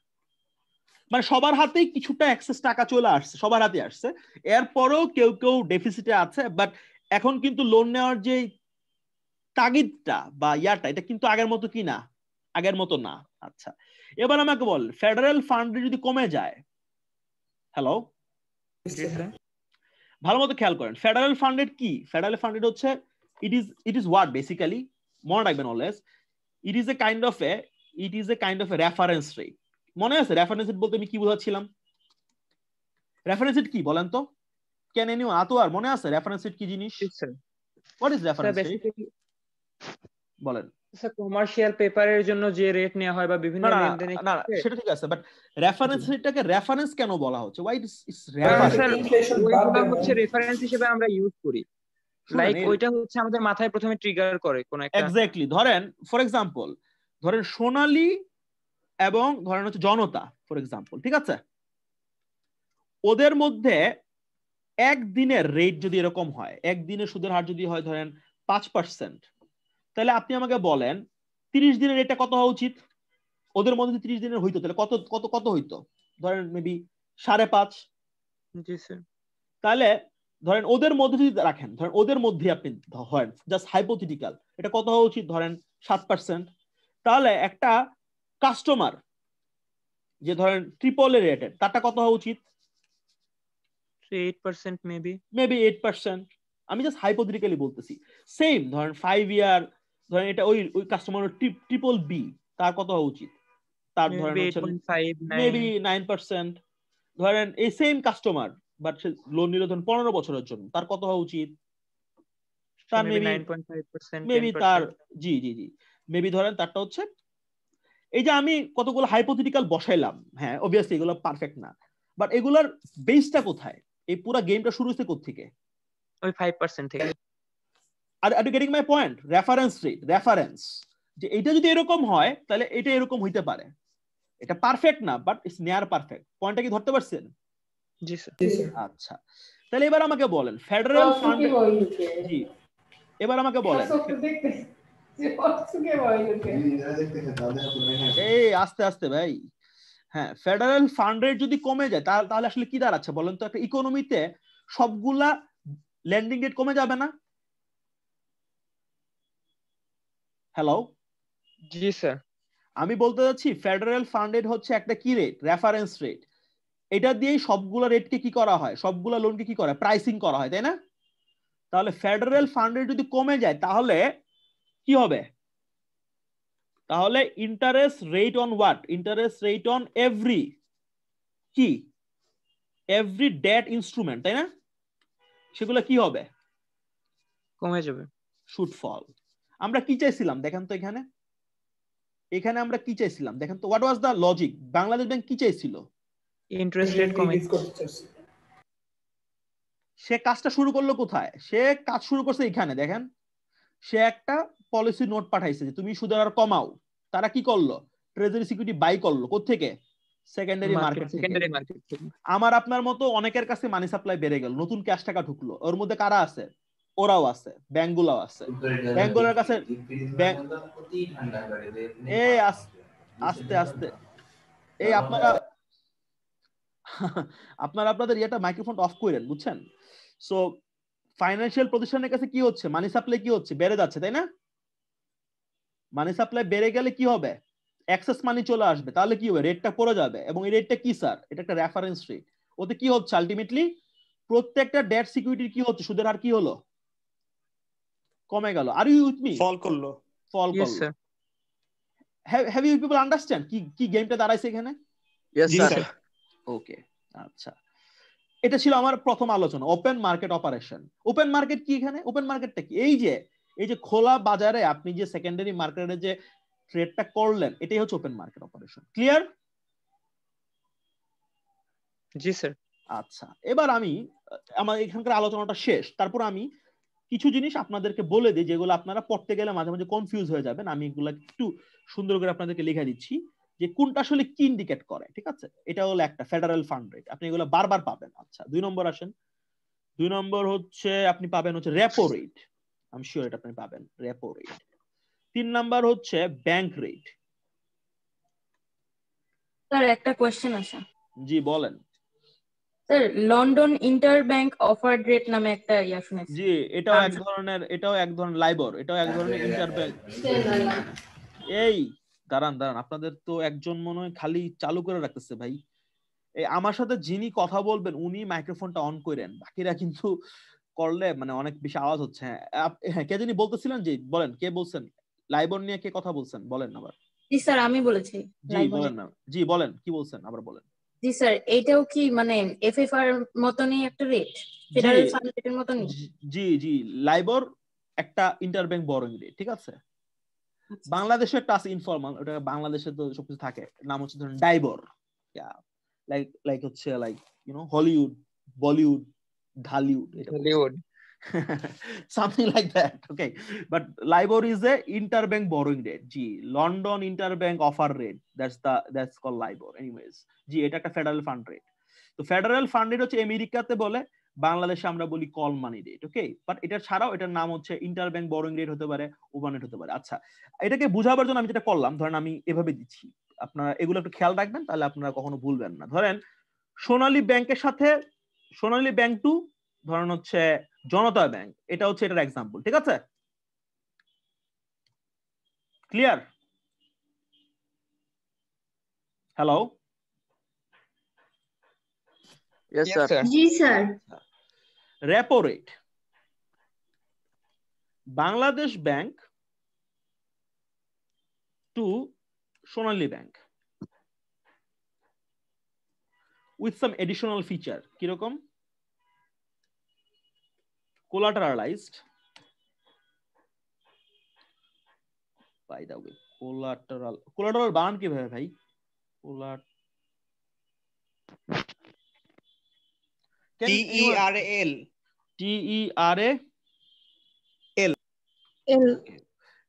মানে সবার হাতেই কিছুটা এক্সেস টাকা চলে আসছে, সবার হাতে আসছে, এরপরেও কেউ কেউ ডেফিসিটে আছে, বাট এখন কিন্তু লোন নেওয়ার যে তাগিদটা বা ইয়াটা, এটা কিন্তু আগের মতো কি না, আগের মতো না। আচ্ছা, এবার আমাকে বল, ফেডারেল ফান্ড যদি কমে যায়, হ্যালো, ভালো মতো খেয়াল করেন, ফেডারেল ফান্ড কি? ফেডারেল ফান্ড হচ্ছে, ইট ইজ হোয়াট বেসিক্যালি, মনে রাখবেন always, it is a kind of A reference rate. মনে আছে রেফারেন্স রেট বলতে আমি কি বোঝাচ্ছিলাম? রেফারেন্স রেট কি বলেন তো? ক্যান এনিওয়ান, আতোয়ার মনে আছে রেফারেন্স রেট কি জিনিস? হোয়াট ইজ রেফারেন্স রেট বলেন? স্যার কমার্শিয়াল পেপারের জন্য যে রেট নেওয়া হয় বা বিভিন্ন লেনদেনে, না সেটা ঠিক আছে, বাট রেফারেন্স রেটটাকে রেফারেন্স কেন বলা হচ্ছে? Why it's reference? ওইগুলো হচ্ছে রেফারেন্স হিসেবে আমরা ইউজ করি, লাইক ওইটা হচ্ছে আমাদের মাথায় প্রথমে ট্রিগার করে কোন একটা। এক্স্যাক্টলি। ধরেন ফর এক্সাম্পল, ধরেন সোনালী এবং ধরেন হচ্ছে জনতা ফর এক্সাম্পল, ঠিক আছে, ওদের মধ্যে একদিনের রেট যদি এরকম হয়, একদিনের সুদের হার যদি হয় ধরেন 5%, তাহলে আপনি আমাকে বলেন 30 দিনের রেটটা কত হওয়া উচিত? ওদের মধ্যে 30 দিনের হইতো, তাহলে কত কত কত হইতো? ধরেন মেবি 5.5। জি স্যার। তাহলে ধরেন ওদের মধ্যে যদি রাখেন, ধরেন ওদের মধ্যে আপনি হয় জাস্ট হাইপোথেটিক্যাল, এটা কত হওয়া উচিত? ধরেন 7%। তাহলে একটা কাস্টমার যে ধরেন ট্রিপল এ রেটেড, তারটা কত হওয়া উচিত? 8% মেবি 8%। আমি জাস্ট হাইপোথেটিক্যালি বলতেছি। সেম ধরেন 5 ইয়ার, ধরেন এটা ওই কাস্টমার ট্রিপল বি, তার কত হওয়া উচিত? তার ধরেন হচ্ছে 8.5 মেবি 9%। ধরেন এই same customer but say loan নিল ধরেন 15 বছরের জন্য, তার কত হওয়া উচিত? তার মেবি 9.5%, মেবি তার জি জি জি মেবি ধরেন তারটা হচ্ছে, এই যে আমি কতগুলো হাইপোথেটিক্যাল বসাইলাম, হ্যাঁ অবভিয়াসলি এগুলো পারফেক্ট না, বাট এগুলার বেসটা কোথায়? এই পুরো গেমটা শুরু হচ্ছে কোথা থেকে? ওই 5% থেকে। Are you getting my point? Reference rate, reference, যে এটা যদি এরকম হয় তাহলে এটা এরকম হইতে পারে। এটা পারফেক্ট না, বাট ইটস নিয়ার পারফেক্ট। পয়েন্টটা কি ধরতে পারছেন? জি স্যার। আচ্ছা, তাহলে এবার আমাকে বলেন ফেডারেল ফান্ড, জি এবার আমাকে বলেন, এই আস্তে আস্তে ভাই, হ্যাঁ ফেডারেল ফান্ড রেট যদি কমে যায় তাহলে আসলে কি দাঁড়াচ্ছে বলেন তো? একটা ইকোনমিতে সবগুলা লেন্ডিং রেট কমে যাবে না? হ্যালো, জি স্যার। আমি বলতে যাচ্ছি ফেডারেল ফান্ড রেট হচ্ছে একটা কি রেট? Reference rate. এটা দিয়েই সবগুলা রেটকে কি করা হয়, সবগুলা লোনকে কি করা হয়? প্রাইসিং করা হয়, তাই না? তাহলে ফেডারেল ফান্ড রেট যদি কমে যায় তাহলে কি হবে? তাহলে interest rate on what? Interest rate on every কি, এভরি ডেট ইনস্ট্রুমেন্ট, তাই না? সেগুলো কি হবে? কমে যাবে। Should fall. আমরা কি চাইছিলাম দেখেন তো, এখানে আমরা কি চাইছিলাম দেখেন তো? What was the logic? Bangladesh bank কি চাইছিল? ইন্টারেস্ট রেট কমে। সে কাজটা শুরু করলো কোথায়? সে কাজ শুরু করছে এখানে দেখেন, সে একটা পলিসি নোট পাঠাইছে যে তুমি সুদের হার কমাও। তারা কি করলো? ট্রেজারি সিকিউরিটি বাই করলো কোত্থেকে? সেকেন্ডারি মার্কেট থেকে। আমার আপনার মতো অনেকের কাছে মানি সাপ্লাই বেড়ে গেল, নতুন ক্যাশ টাকা ঢুকলো, ওর মধ্যে কারা আছে? ওরাও আছে, ব্যাংকগুলোও আছে। ব্যাংকগুলোর কাছে এই আস্তে আস্তে এই আপনারা আপনাদের ইয়েটা মাইক্রোফোনটা অফ করেন, বুঝছেন? সো ফাইন্যান্সিয়াল প্রতিষ্ঠানের কাছে কি হচ্ছে? মানি সাপ্লাই কি হচ্ছে? বেড়ে যাচ্ছে, তাই না? মানি সাপ্লাই বেড়ে গেলে কি হবে? এক্সেস মানি চলে আসবে, তাহলে কি হবে? রেটটা পড়ে যাবে। এবং এই রেটটা কি স্যার? এটা একটা রেফারেন্স রেট। ওতে কি হচ্ছে আলটিমেটলি? প্রত্যেকটা ডেট সিকিউরিটি কি হচ্ছে, সুদের হার কি হলো, কমে গেল। Are you with me? Fall করলো। ফল ইয়েস করলো। Sir. Have you people understand কি কি গেমটা দাঁড়াইছে এখানে? ইয়েস জি স্যার। স্যার। ওকে, আচ্ছা, এটা ছিল আমার প্রথম আলোচনা, open market operation. Open market কি এখানে? ওপেন মার্কেটটা কি? এই যে খোলা বাজারে আপনি যে সেকেন্ডারি মার্কেটে যে ট্রেডটা করলেন, এটাই হচ্ছে ওপেন মার্কেট অপারেশন। ক্লিয়ার? জি স্যার। আচ্ছা, এবার আমি আমার এখানকার আলোচনাটা শেষ, তারপর আমি কিছু জিনিস আপনাদেরকে বলে দিই যেগুলো আপনারা পড়তে গেলে মাঝে মাঝে কনফিউজ হয়ে যাবেন। আমি এগুলো একটু সুন্দর করে আপনাদেরকে লিখে দিচ্ছি যে কোনটা আসলে কি ইন্ডিকেট করে। ঠিক আছে, এটা হলো একটা ফেডারেল ফান্ড রেট, আপনি এগুলো বারবার পাবেন। আচ্ছা, 2 নম্বর আসেন। 2 নম্বর হচ্ছে আপনি পাবেন হচ্ছে রেপো রেট, আমি শিওর এটা আপনি পাবেন, রেপো রেট। 3 নাম্বার হচ্ছে ব্যাংক রেট। স্যার একটা কোয়েশ্চেন আছে। জি বলেন। Sir London inter bank offer rate নামে একটা ইয়া শুনেছি। জি, এটাও এক ধরনের লাইবর, এটাও এক ধরনের ইন্টারব্যাংক। এই দাঁড়ান দাঁড়ান, আপনাদের তো একজন মনে হয় খালি চালু করে রাখতেছে ভাই। এই আমার সাথে যিনি কথা বলবেন উনি মাইক্রোফোনটা অন করেন, বাকিরা কিন্তু করলে মানে অনেক বেশি আওয়াজ হচ্ছে। হ্যাঁ, কে যিনি বলতেছিলেন, জি বলেন, কে বলছেন লাইবর নিয়ে, কে কথা বলছেন বলেন আবার। জি স্যার আমি বলেছি। জি বলেন না, জি বলেন কি বলছেন আবার বলেন। জি স্যার এইটাও কি মানে এফএফআর মতনই একটা রেট, ফেডারেল ফান্ড রেটের মতনই? জি জি, লাইবর একটা ইন্টারব্যাংক বরোইং রেট, ঠিক আছে। বাংলাদেশে একটা আছে ইনফরমাল, ওটা বাংলাদেশে তো সবকিছু থাকে, নাম হচ্ছে ধরুন ডাইবর, লাইক হচ্ছে like Hollywood, Bollywood, Dhallywood, Hollywood, something like that. Okay, but LIBOR is a interbank borrowing rate. জি, London interbank offer rate, that's called LIBOR. Anyways, জি এটা একটা ফেডারেল ফান্ড রেট। তো ফেডারেল ফান্ড রেট হচ্ছে আমেরিকাতে বলে, বাংলাদেশে আমরা বলি call money rate. Okay, but এটা ছাড়াও এটার নাম হচ্ছে ইন্টারব্যাংক বরোইং রেট হতে পারে, ওভার রেট হতে পারে। আচ্ছা, এটাকে বোঝাবার জন্য আমি যেটা করলাম, ধরেন আমি এভাবে দিচ্ছি, আপনারা এগুলো একটু খেয়াল রাখবেন, তাহলে আপনারা কখনো ভুলবেন না। ধরেন সোনালী ব্যাংকের সাথে সোনালী ব্যাংক টু ধরেন হচ্ছে জনতা ব্যাংক, এটা হচ্ছে এটার এক্সাম্পল, ঠিক আছে? ক্লিয়ার? Hello, yes sir. জি sir. Repo rate, Bangladesh bank to Sonali bank with some additional feature. কিরকম? কোলাটারালাইজড, বাই দা ওয়ে কোলাটারাল বানান কিভাবে ভাই? TERAL। TERAL, এল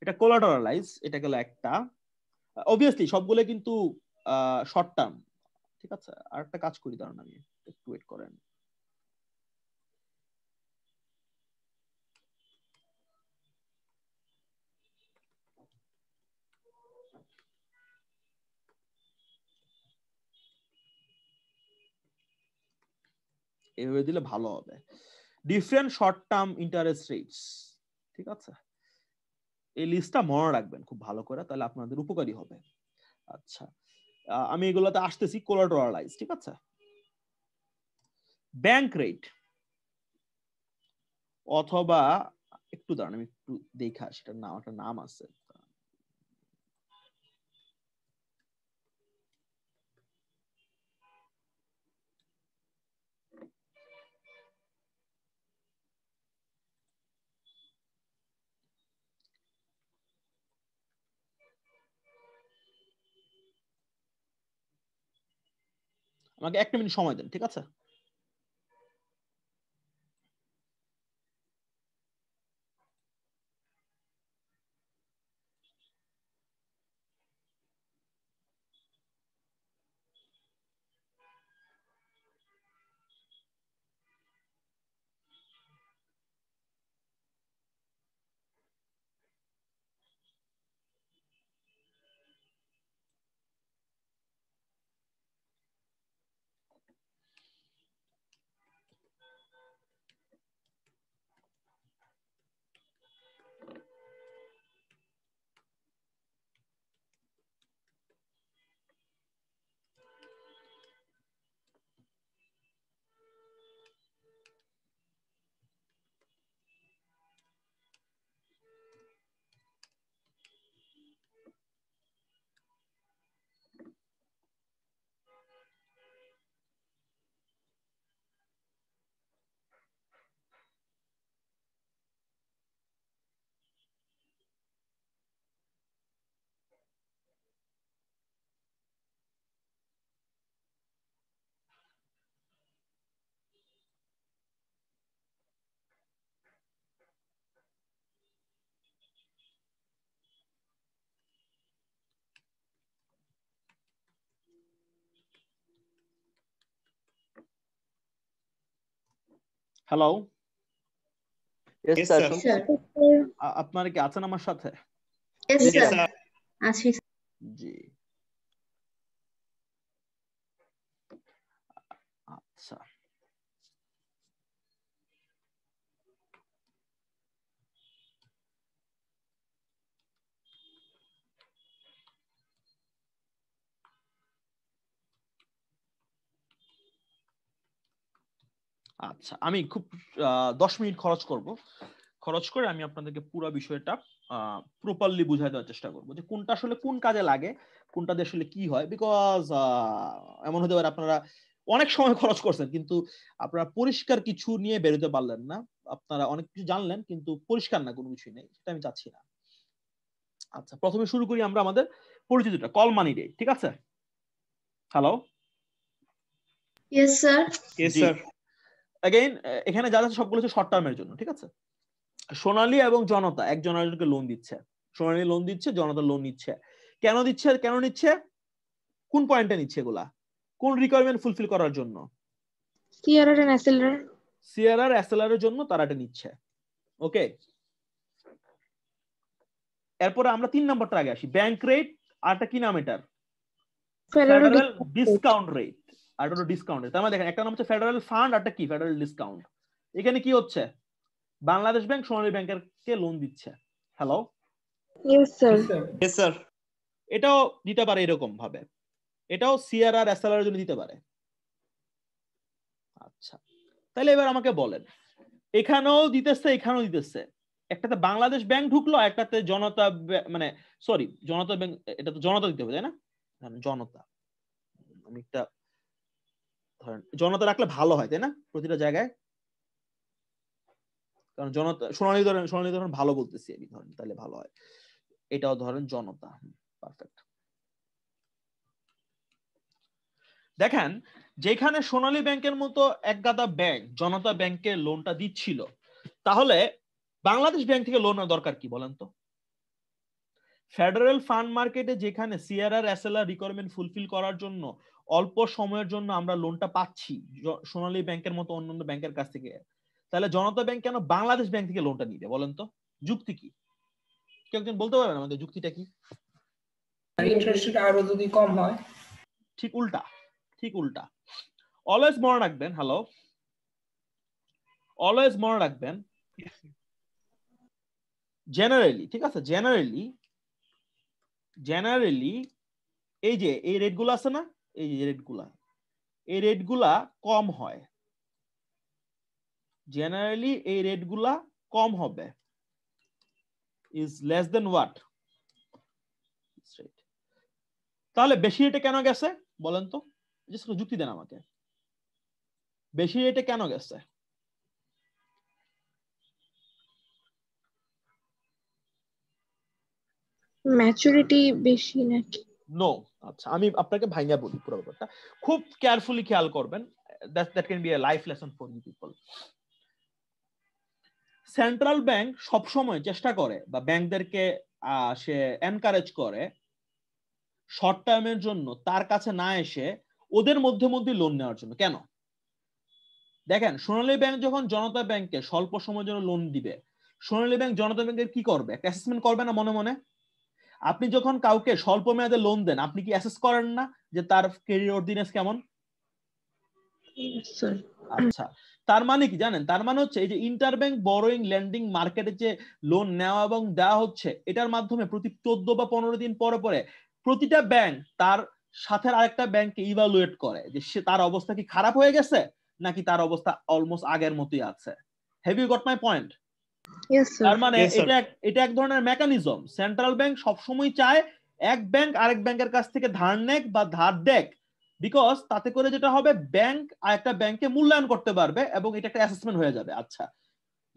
এটা কোলাটারালাইজ, এটা গেল একটা। অবভিয়াসলি সবগুলো কিন্তু শর্ট টার্ম, ঠিক আছে। আর একটা কাজ করি, দাঁড়ান আমি একটু ওয়েট করেন। এভাবে দিলে ভালো হবে। Different short term interest rates, ঠিক আছে। এই লিস্টটা মনে রাখবেন খুব ভালো করে, তাহলে আপনাদের উপকারী হবে। আচ্ছা, আমি এগুলোতে আসতেছি। কোলাটারালাইজ, ঠিক আছে। ব্যাংক রেট অথবা একটু দাঁড়ান আমি একটু দেখা, সেটার নাম একটা নাম আছে। আমাকে 1 মিনিট সময় দেন, ঠিক আছে। Hello, Yes, Yes, sir. sir. Sir আপনারা কি আছেন আমার সাথে? Yes Yes, sir sir. আছি জি, আচ্ছা। আচ্ছা, আমি খুব 10 মিনিট খরচ করে আমি আপনাদেরকে পুরো বিষয়টা প্রপারলি বুঝাই দেওয়ার চেষ্টা করবো যে কোনটা আসলে কোন কাজে লাগে, কোনটা দিয়ে আসলে কি হয়। বিকজ এমন হতে পারে আপনারা অনেক সময় খরচ করছেন কিন্তু আপনারা পরিষ্কার কিছু নিয়ে বেরোতে পারলেন না, আপনারা অনেক কিছু জানলেন কিন্তু পরিষ্কার না কোনো কিছুই নেই, সেটা আমি চাচ্ছি না। আচ্ছা, প্রথমে শুরু করি আমরা আমাদের পরিচিতিটা, কল মানি রেট, ঠিক আছে? হ্যালো, ইয়েস স্যার Yes, জি। sir. अगेन এখানে যা আছে সবগুলো হচ্ছে শর্ট টার্মের জন্য, ঠিক আছে? সোনালী এবং জনতা একজন আরেকজনকে লোন দিচ্ছে, সোনালী লোন দিচ্ছে, জনতা লোন নিচ্ছে। কেন দিচ্ছে, কেন নিচ্ছে, কোন পয়েন্টে নিচ্ছে, এগুলা কোন রিকোয়ারমেন্ট ফুলফিল করার জন্য? CRR and SLR. CRR SLR এর জন্য তারা এটা নিচ্ছে। ওকে, এরপরে আমরা 3 নম্বরটা আগে আসি, ব্যাংক রেট। আরটা কি নাম এটার? Federal federal discount rate. Discount rate. আর এটা ডিসকাউন্ট রেট। তার মানে দেখেন, একটা নাম হচ্ছে ফেডারেল ফান্ড, আরটা কি ফেডারেল ডিসকাউন্ট। এখানে কি হচ্ছে, বাংলাদেশ ব্যাংক সোনালী ব্যাংকের কে লোন দিচ্ছে। Hello, Yes, sir. Yes, sir. এটাও দিতে পারে এরকম ভাবে, এটাও সিআরআর এসএলআর এর জন্য দিতে পারে। আচ্ছা, তাহলে এবার আমাকে বলেন, এখানেও দিতেছে এখানেও দিতেছে, একটাতে বাংলাদেশ ব্যাংক ঢুকলো, একটাতে জনতা মানে সরি জনতা ব্যাংক, এটা তো জনতা দিতে হবে তাই না? জনতা, আমি একটা ধরেন জনতা রাখলে ভালো হয় তাই না প্রতিটা জায়গায়, কারণ জনতা সোনালী ধরেন ভালো বলতেছি আমি, ধরেন তাহলে ভালো হয়। এটাও ধরেন জনতা, পারফেক্ট। দেখেন, যেখানে সোনালী ব্যাংকের মতো একগাদা ব্যাংক জনতা ব্যাংকে লোনটা দিচ্ছিল, তাহলে বাংলাদেশ ব্যাংক থেকে লোন নেওয়ার দরকার কি বলেন তো? ফেডারেল ফান্ড মার্কেটে যেখানে সিআরআর এসএলআর রিকোয়ারমেন্ট ফুলফিল করার জন্য অল্প সময়ের জন্য আমরা লোনটা পাচ্ছি সোনালী ব্যাংকের মতো অন্যান্য ব্যাংকের কাছ থেকে, তাহলে জনতা ব্যাংক কেন বাংলাদেশ ব্যাংক থেকে লোনটা নিবে বলেন তো? যুক্তি কি? কেউ একজন বলতে পারবেন আমাদের যুক্তিটা কি? ইন্টারেস্ট রেট আরো যদি কম হয়। ঠিক উল্টা, ঠিক উল্টা। অলওয়েজ মনে রাখবেন, হ্যালো, অলওয়েজ মনে রাখবেন, জেনারেলি, ঠিক আছে, জেনারেলি এই যে এই রেটগুলো আছে না, এই যে এই রেটগুলা কম হয়, জেনারেলি এই রেটগুলা কম হবে, ইজ লেস দেন হোয়াট। তাহলে বেশি রেটে কেন গেছে বলেন তো? জাস্ট যুক্তি দেন আমাকে, বেশি রেটে কেন গেছে? Maturity বেশি নাকি? নো। আচ্ছা, আমি আপনাকে ভাইঙ্গা বলি পুরো ব্যাপারটা, খুব কেয়ারফুলি খেয়াল করবেন, that can be a life lesson for you people. Central bank সবসময় চেষ্টা করে বা ব্যাংকদেরকে সে এনকারেজ করে শর্ট টার্মের জন্য তার কাছে না এসে ওদের মধ্যে লোন নেওয়ার জন্য। কেন? দেখেন, সোনালী ব্যাংক যখন জনতা ব্যাংকে স্বল্প সময়ের জন্য লোন দিবে, সোনালী ব্যাংক জনতা ব্যাংকের কি করবে? একটা অ্যাসেসমেন্ট করবে না মনে মনে? আপনি যখন কাউকে স্বল্প মেয়াদে লোন দেন, আপনি কি অ্যাসেস করেন না যে তার ক্রেডিট ওয়ার্থিনেস কেমন? Yes, sir. আচ্ছা, তার মানে কি জানেন? তার মানে হচ্ছে এই যে ইন্টারব্যাংক বরোয়িং লেন্ডিং মার্কেটে যে লোন নেওয়া এবং দেওয়া হচ্ছে, এটার মাধ্যমে প্রতি 14 বা 15 দিন পরে পরে প্রতিটা ব্যাংক তার সাথে আরেকটা ব্যাংককে ইভালুয়েট করে যে সে তার অবস্থা কি খারাপ হয়ে গেছে নাকি তার অবস্থা অলমোস্ট আগের মতোই আছে। Have you got my point? Yes, sir. তার মানে Yes, sir. এটা এক ধরনের মেকানিজম। সেন্ট্রাল ব্যাংক সবসময় চায় এক ব্যাংক আরেক ব্যাংকের কাছ থেকে ধার নেক বা ধার দেক, বিকজ তাতে করে যেটা হবে, ব্যাংক আরেকটা ব্যাংকে মূল্যায়ন করতে পারবে এবং এটা একটা অ্যাসেসমেন্ট হয়ে যাবে। আচ্ছা,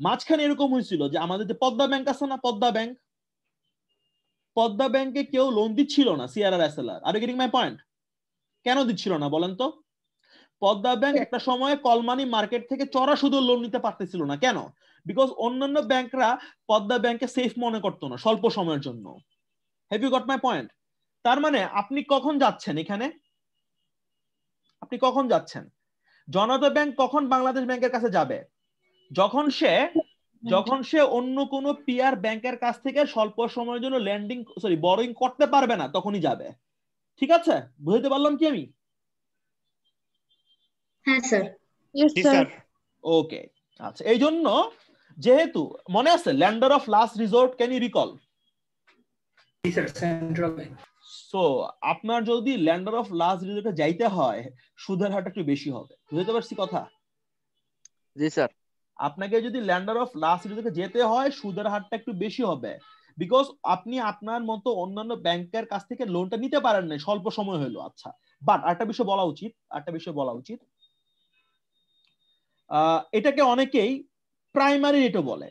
মাঝখানে এরকম হয়েছিল যে আমাদের যে পদ্মা ব্যাংক আছে না, পদ্মা ব্যাংকে কেউ লোন দিচ্ছিল না CRR SLR. Are getting my point? কেন দিচ্ছিল না বলেন তো? পদ্মা ব্যাংক একটা সময় কলমানি মার্কেট থেকে চড়া সুদে লোন নিতে পারতেছিল না। কেন? বিকজ অন্যান্য ব্যাংকরা পদ্মা ব্যাংকে সেফ মনে করতো না স্বল্প সময়ের জন্য। Have you got my point? তার মানে আপনি কখন যাচ্ছেন এখানে, আপনি কখন যাচ্ছেন? জনতা ব্যাংক কখন বাংলাদেশ ব্যাংকের কাছে যাবে? যখন সে অন্য কোনো পিয়ার ব্যাংকের কাছ থেকে স্বল্প সময়ের জন্য বরোইং করতে পারবে না তখনই যাবে। ঠিক আছে, বুঝতে পারলাম কি আমি? হ্যাঁ স্যার। Yes, জি sir. স্যার। ওকে, আচ্ছা, এই জন্য যেহেতু মনে আছে lender of last resort, can you recall? Central bank. So আপনার যদি ল্যান্ডার অফ লাস্ট রিসোর্টে যাইতে হয় সুদের হারটা একটু বেশি হবে। বুঝতে পারছি কথা? জি স্যার। আপনাকে যদি ল্যান্ডার অফ লাস্ট রিসোর্টে যেতে হয় সুদের হারটা একটু বেশি হবে, বিকজ আপনি আপনার মতো অন্যান্য ব্যাংকের কাছ থেকে লোনটা নিতে পারেন না, স্বল্প সময় হলো। আচ্ছা, বাট আরেকটা বিষয় বলা উচিত, এটাকে অনেকেই প্রাইমারি রেটও বলে।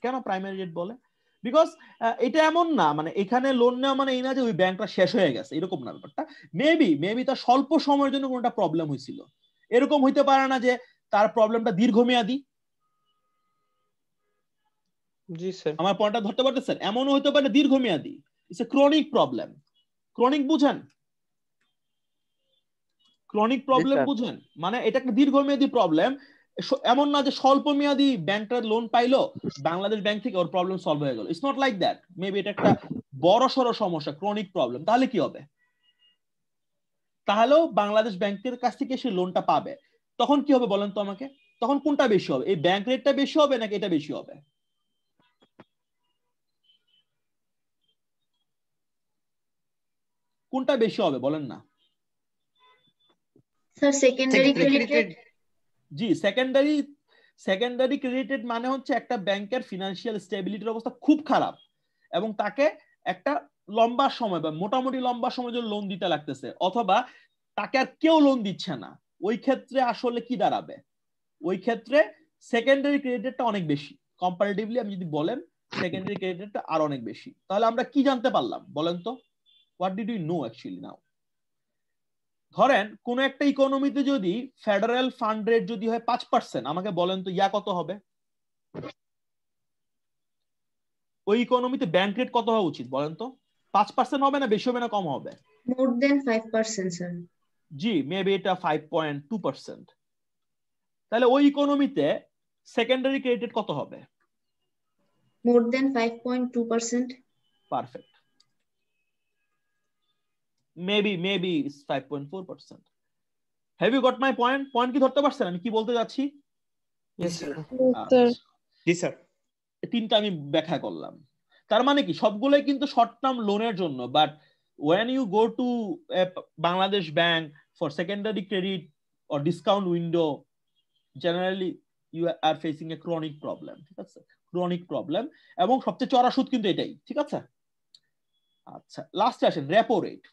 কেন প্রাইমারি রেট বলে? বিকজ এটা এমন না মানে এখানে লোন নেওয়া মানে এই না যে ওই ব্যাংকটা শেষ হয়ে গেছে, এরকম না ব্যাপারটা। মেবি তার স্বল্প সময়ের জন্য কোনটা প্রবলেম হয়েছিল, এরকম হইতে পারে না যে তার প্রবলেমটা দীর্ঘমেয়াদী। জি স্যার। আমার পয়েন্টটা ধরতে পারতেছেন? এমনও হইতে পারে দীর্ঘমেয়াদী, it's a chronic problem. Chronic বুঝেন? বুঝেন মানে এটা একটা দীর্ঘমেয়াদী প্রবলেম। এমন না যে স্বল্প মেয়াদী ব্যাংকটা লোন পাইলো বাংলাদেশ ব্যাংক থেকে, ওর প্রবলেম সলভ হয়ে গেল। It's not like that. Maybe এটা একটা বড়সড় সমস্যা, ক্রনিক প্রবলেম। তাহলে কি হবে? তাহলেও বাংলাদেশ ব্যাংকের কাছ থেকে সে লোনটা পাবে। তখন কি হবে বলেন তো আমাকে? তখন কোনটা বেশি হবে? এই ব্যাংক রেটটা বেশি হবে নাকি এটা বেশি হবে? কোনটা বেশি হবে বলেন না? Sir secondary credit. জি, সেকেন্ডারি ক্রেডিটেড মানে হচ্ছে একটা ব্যাংকের ফিনান্সিয়াল স্টেবিলিটির অবস্থা খুব খারাপ এবং তাকে একটা লম্বা সময় বা মোটামুটি লম্বা সময় জন্য লোন দিতে লাগতেছে, অথবা তাকে আর কেউ লোন দিচ্ছে না। ওই ক্ষেত্রে আসলে কি দাঁড়াবে? ওই ক্ষেত্রে সেকেন্ডারি ক্রেডিটটা অনেক বেশি কম্পারেটিভলি। আমি যদি বলেন সেকেন্ডারি ক্রেডিটটা আর অনেক বেশি, তাহলে আমরা কি জানতে পারলাম বলেন তো? What did you know actually now? ধরেন কোন একটা ইকোনমিতে যদি ফেডারেল ফান্ড রেট যদি হয় 5%, আমাকে বলেন তো ইয়া কত হবে? ওই ইকোনমিতে ব্যাংক রেট কত হওয়া উচিত বলেন তো? 5% হবে না, বেশি হবে না, কম হবে? মোর দেন 5% স্যার। জি, মেবি এটা 5.2%। তাহলে ওই ইকোনমিতে সেকেন্ডারি ক্রেডিট কত হবে? More than 5.2%। Perfect. Maybe 5.4%। Have you got my point? Point কি ধরতে পারছেন আমি কি বলতে যাচ্ছি? Yes, sir. জি স্যার। তিনটা আমি ব্যাখ্যা করলাম। তার মানে কি সবগুলোই কিন্তু শর্ট টার্ম লোনের জন্য, but when you go to a Bangladesh bank for secondary credit or discount window, generally you are facing a chronic problem। ঠিক আছে, ক্রনিক প্রবলেম, এবং সবচেয়ে চড়া সুদ কিন্তু এটাই। ঠিক আছে, আচ্ছা লাস্টে আসেন রেপো রেট।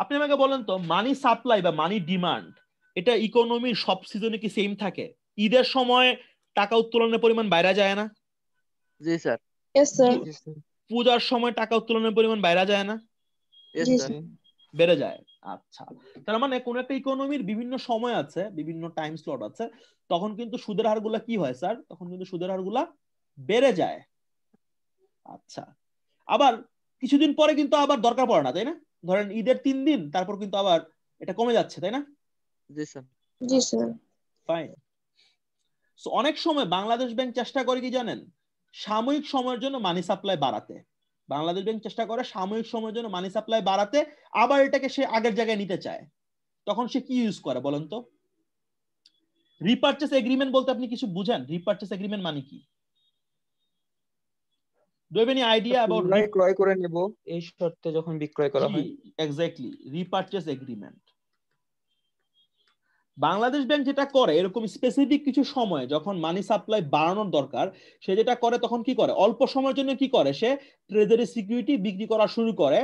আপনি আমাকে বলেন তো মানি সাপ্লাই বা মানি ডিমান্ড এটা ইকোনমির সব সিজনে কি সেম থাকে? ঈদের সময় টাকা উত্তোলনের পরিমাণ বাইরে যায় না? জি স্যার। Yes, sir. পূজার সময় টাকা উত্তোলনের পরিমাণ বাইরে যায় না? Yes Yes, sir. sir. বেড়ে যায়। আচ্ছা, তার মানে কোন একটা ইকোনমির বিভিন্ন সময় আছে, বিভিন্ন টাইম স্লট আছে, তখন কিন্তু সুদের হারগুলা কি হয় স্যার? তখন কিন্তু সুদের হারগুলা বেড়ে যায়। আচ্ছা, আবার কিছুদিন পরে কিন্তু আবার দরকার পড়ে না, তাই না? ধরেন ঈদের 3 দিন তারপর কিন্তু আবার এটা কমে যাচ্ছে, তাই না? জি sir. Yes, sir. Fine. So অনেক সময় বাংলাদেশ ব্যাংক চেষ্টা করে কি জানেন? সাময়িক সময়ের জন্য মানি সাপ্লাই বাড়াতে। বাংলাদেশ ব্যাংক চেষ্টা করে সাময়িক সময়ের জন্য মানি সাপ্লাই বাড়াতে, আবার এটাকে সে আগের জায়গায় নিতে চায়। তখন সে কি ইউজ করে বলেন তো? রিপারচেস এগ্রিমেন্ট বলতে আপনি কিছু বুঝেন? রিপারচেস এগ্রিমেন্ট মানে কি? Do have any idea about? ক্রয় করে নেব এই শর্তে যখন বিক্রয় করা হয়। Exactly, repurchase agreement. Bangladesh bank যেটা করে এরকম স্পেসিফিক কিছু সময় যখন মানি সাপ্লাই বাড়ানোর দরকার, সে যেটা করে তখন কি করে, অল্প সময়ের জন্য কি করে, সে ট্রেজারি সিকিউরিটি বিক্রি করা শুরু করে,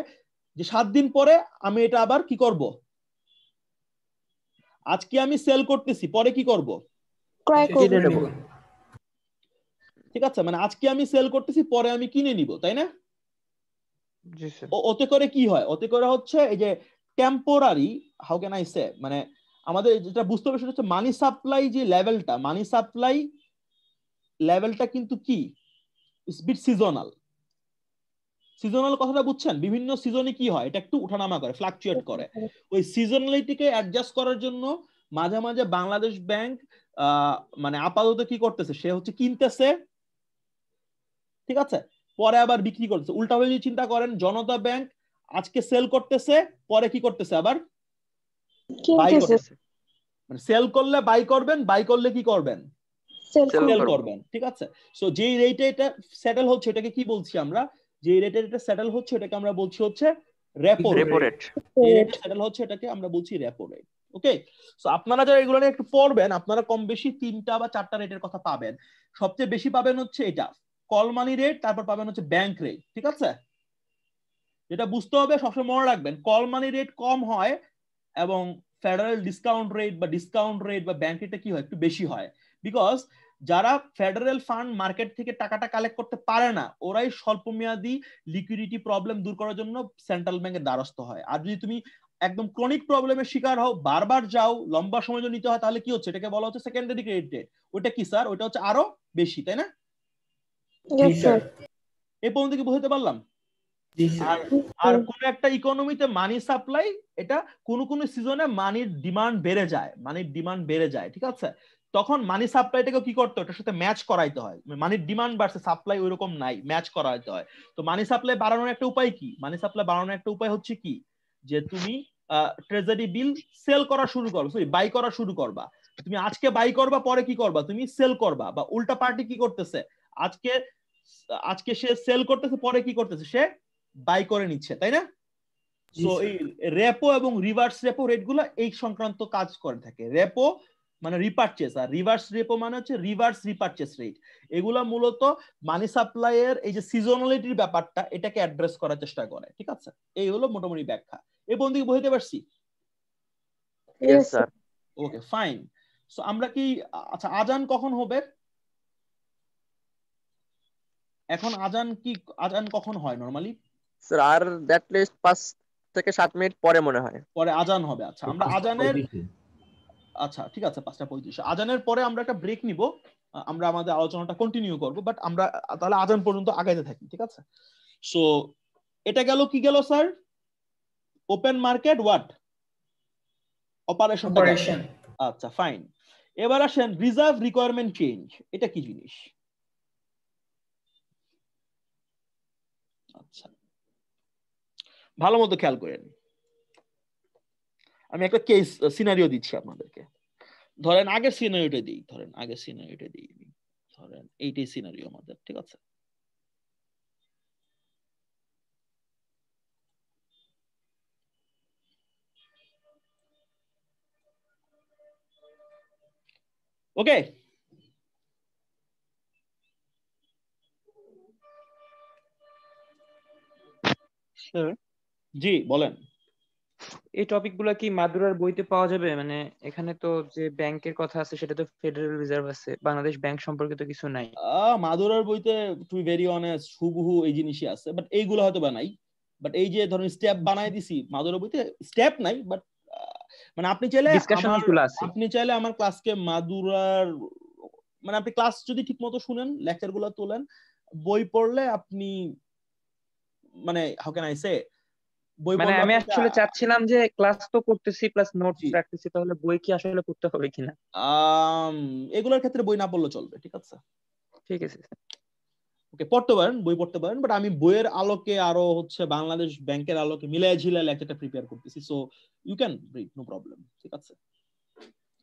যে 7 দিন পরে আমি এটা আবার কি করব, আজকে আমি সেল করতেছি, পরে কি করব, ক্রয় কিনে করব। নেব। ঠিক আছে, মানে আজকে আমি সেল করতেছি, পরে আমি কিনে নিব, তাই না? জি স্যার। ওতে করে কি হয়? ওতে করে হচ্ছে এই যে temporary, how can I say, মানে আমাদের যেটা বুঝতে হবে সেটা হচ্ছে মানি সাপ্লাই যে লেভেলটা, মানি সাপ্লাই লেভেলটা কিন্তু কি ইটস বিট সিজনাল। সিজনাল কথাটা বুঝছেন? বিভিন্ন সিজনে কি হয়, এটা একটু উঠানামা করে, ফ্লাকচুয়েট করে। ওই সিজনালিটিকে অ্যাডজাস্ট করার জন্য মাঝে মাঝে বাংলাদেশ ব্যাংক মানে আপাতত কি করতেছে, সে হচ্ছে কিনতেছে, ঠিক আছে, পরে আবার বিক্রি করতেছে। উল্টাভাবে যদি চিন্তা করেন, জনতা ব্যাংক আজকে সেল করতেছে, পরে কি করতেছে, আবার বাই করতেছে। মানে সেল করলে বাই করবেন, বাই করলে কি করবেন, সেল করবেন, ঠিক আছে। সো যেই রেটে এটা সেটেল হচ্ছে এটাকে কি বলছি আমরা, যে রেটে এটা সেটেল হচ্ছে এটাকে আমরা বলছি হচ্ছে রেপো রেট। এই রেটে সেটেল হচ্ছে এটাকে আমরা বলছি রেপো রেট। ওকে, সো আপনারা যারা এগুলো নিয়ে একটু পড়বেন, আপনারা কম বেশি 3টা বা 4টা রেটের কথা পাবেন। সবচেয়ে বেশি পাবেন হচ্ছে এটা কল মানি রেট, তারপর পাবেন হচ্ছে ব্যাংক রেট, ঠিক আছে। যেটা বুঝতে হবে, সবসময় মনে রাখবেন, কল মানি রেট কম হয় এবং ফেডারেল ডিসকাউন্ট রেট বা ব্যাংক রেটটা কি হয়, একটু বেশি হয়। বিকজ যারা ফেডারেল ফান্ড মার্কেট থেকে টাকাটা কালেক্ট করতে পারে না, ওরাই স্বল্পমেয়াদী লিকুইডিটি প্রবলেম দূর করার জন্য সেন্ট্রাল ব্যাংকের দ্বারস্থ হয়। আর যদি তুমি একদম ক্রনিক প্রবলেমের শিকার হও, বারবার যাও, লম্বা সময় জন্য নিতে হয়, তাহলে কি হচ্ছে, এটাকে বলা হচ্ছে সেকেন্ডারি ক্রেডিট রেট। ওটা কি স্যার, ওটা হচ্ছে আরো বেশি, তাই না? এই পর্যন্ত কি বুঝতে পারলাম? আর কোন একটা ইকোনমিতে মানি সাপ্লাই, এটা কোন কোন সিজনে মানির ডিমান্ড বেড়ে যায়, ঠিক আছে। তখন মানি সাপ্লাইটাকে কি করতে হয়, এটার সাথে ম্যাচ করাইতে হয়। মানির ডিমান্ড বাড়ছে, সাপ্লাই ওইরকম নাই, ম্যাচ করাইতে হয়। তো মানি সাপ্লাই বাড়ানোর একটা উপায় কি, মানি সাপ্লাই বাড়ানোর একটা উপায় হচ্ছে কি, যে তুমি ট্রেজারি বিল সেল করা শুরু করবা, সরি বাই করা শুরু করবা। তুমি আজকে বাই করবা, পরে কি করবা, তুমি সেল করবা। বা উল্টা পার্টি কি করতেছে, আজকে সে সেল করতেছে, পরে কি করতেছে, সে বাই করে নিচ্ছে, তাই না? সো এই রেপো এবং রিভার্স রেপো রেট গুলো এই সংক্রান্ত কাজ করে থাকে। রেপো মানে রিপারচেস, আর রিভার্স রেপো মানে হচ্ছে রিভার্স রিপারচেস রেট। এগুলা মূলত মানি সাপ্লাই এর এই যে সিজনালিটির ব্যাপারটা, এটাকে অ্যাড্রেস করার চেষ্টা করে, ঠিক আছে। এই হলো মোটামুটি ব্যাখ্যা। এই বন্ধু কি বুঝতে পারছি? Yes sir. Okay fine. So আমরা কি, আচ্ছা আজান কখন হবে এখন? আজান কখন হয় নরমালি? স্যার আর দ্যাট লিস্ট 5 থেকে 7 মিনিট পরে মনে হয় পরে আজান হবে। আচ্ছা আমরা আজানের, আচ্ছা ঠিক আছে 5:35 আজানের পরে আমরা একটা ব্রেক নিব, আমরা আমাদের আলোচনাটা কন্টিনিউ করব, বাট আমরা তাহলে আজান পর্যন্ত আগাইতে থাকি, ঠিক আছে। সো এটা গেল, কি গেল sir, open market what operation. আচ্ছা ফাইন। এবার আসেন রিজার্ভ রিকোয়ারমেন্ট চেঞ্জ, এটা কি জিনিস? আচ্ছা ভালো মতো খেয়াল করেন, আমি একটা কেস সিনারিও দিচ্ছি আপনাদেরকে। ধরেন আগের সিনারিওটা দিই, ধরেন এইটাই সিনারিও আমাদের, ঠিক আছে। ওকে, জি বলেন। এই টপিক গুলা কি মাদুরার বইতে পাওয়া যাবে? মানে এখানে তো যে ব্যাংকের কথা আছে সেটা তো ফেডারেল রিজার্ভ আছে, বাংলাদেশ ব্যাংক সম্পর্কে তো কিছু নাই। মাদুরার বইতে টু বি ভেরি অনেস্ট হুবহু এই জিনিসই আছে, বাট এইগুলো হয়তো বা নাই। বাট এই যে ধরুন স্টেপ বানাই দিছি, মাদুরার বইতে স্টেপ নাই, বাট মানে আপনি চাইলে আমার ক্লাসকে মাদুরার, মানে আপনি ক্লাস যদি ঠিক মতো শুনেন, লেকচার গুলো তোলেন, বই পড়লে আপনি, মানে হাউ ক্যান আই সে, বই মানে পড়লে আমি আসলে চাচ্ছিলাম যে ক্লাস তো করতেছি প্লাস নোটস রাখতেছি, তাহলে বই কি আসলে পড়তে হবে কিনা? এগুলোর ক্ষেত্রে বই না পড়লে চলবে, ঠিক আছে। ঠিক আছে ওকে, পড়তে পারেন, বই পড়তে পারেন, বাট আমি বইয়ের আলোকে আরো হচ্ছে বাংলাদেশ ব্যাংকের আলোকে মিলাই ঝিলাই লেকচারটা প্রিপেয়ার করতেছি, so you can read, no problem, ঠিক আছে।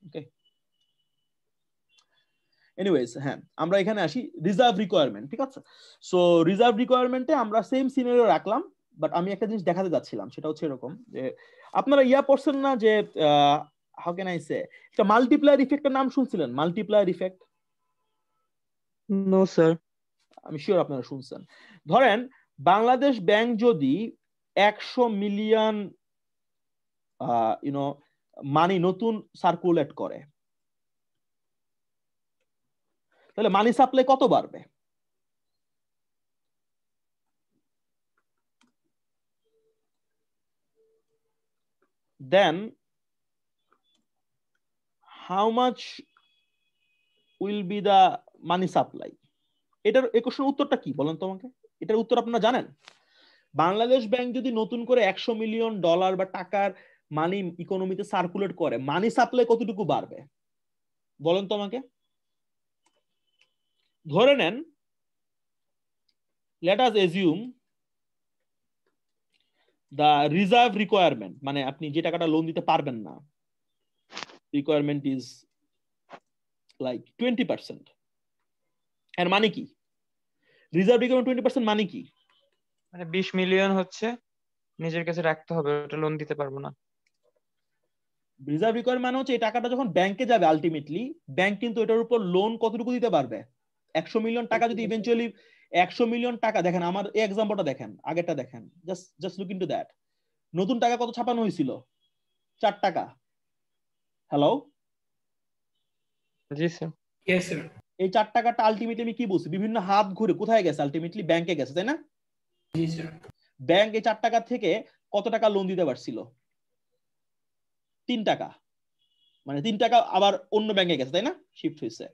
ওকে এনিওয়েজ, হ্যাঁ আমরা এখানে আসি রিজার্ভ রিকোয়ারমেন্ট, ঠিক আছে। সো রিজার্ভ রিকোয়ারমেন্টে আমরা সেম সিনারিও রাখলাম, বাট আমি একটা জিনিস দেখাতে যাচ্ছিলাম, সেটা হচ্ছে এরকম যে আপনারা পড়ছেন না যে হাউ ক্যান আই সে, একটা মাল্টিপ্লায়ার ইফেক্টের নাম শুনছিলেন? Multiplier effect? No sir. আমি শিওর আপনারা শুনছেন। ধরেন বাংলাদেশ ব্যাংক যদি 100 মিলিয়ন মানি নতুন সার্কুলেট করে, তাহলে মানি সাপ্লাই কত বাড়বে? Then how much will be the money supply? এটার কোশ্চেনের উত্তরটা কি বলেন তো আমাকে? এটার উত্তর আপনারা জানেন? বাংলাদেশ ব্যাংক যদি নতুন করে 100 মিলিয়ন ডলার বা টাকার মানি ইকোনমিতে সার্কুলেট করে, মানি সাপ্লাই কতটুকু বাড়বে বলেন তো আমাকে। ধরে নেন, let us assume the reserve requirement, মানে আপনি যে টাকাটা লোন দিতে পারবেন না, requirement is like 20%. এর মানে কি? রিজার্ভ রিকোয়ারমেন্ট 20% মানে কি? মানে 20 মিলিয়ন হচ্ছে নিজের কাছে রাখতে হবে, ওটা লোন দিতে পারবো না। রিজার্ভ রিকোয়ারমেন্ট মানে হচ্ছে এই টাকাটা যখন ব্যাংকে যাবে আলটিমেটলি ব্যাংক কিন্তু এটার উপর লোন কতটুকু দিতে পারবে। 100 মিলিয়ন টাকা যদি ইভেন্চুয়ালি 100 মিলিয়ন টাকা, দেখেন আমার এই এক্সাম্পলটা দেখেন, আগেরটা দেখেন, জাস্ট লুক ইনটু দ্যাট। নতুন টাকা কত ছাপানো হয়েছিল? 4 টাকা। হ্যালো, জি স্যার। Yes sir. এই 4 টাকাটা আলটিমেটলি আমি কি বলছি, বিভিন্ন হাত ঘুরে কোথায় গেছে? আলটিমেটলি ব্যাংকে গেছে, তাই না? জি স্যার। ব্যাংক এই 4 টাকা থেকে কত টাকা লোন দিতে পারছিল? 3 টাকা। মানে 3 টাকা আবার অন্য ব্যাংকে গেছে, তাই না? শিফট হয়েছে।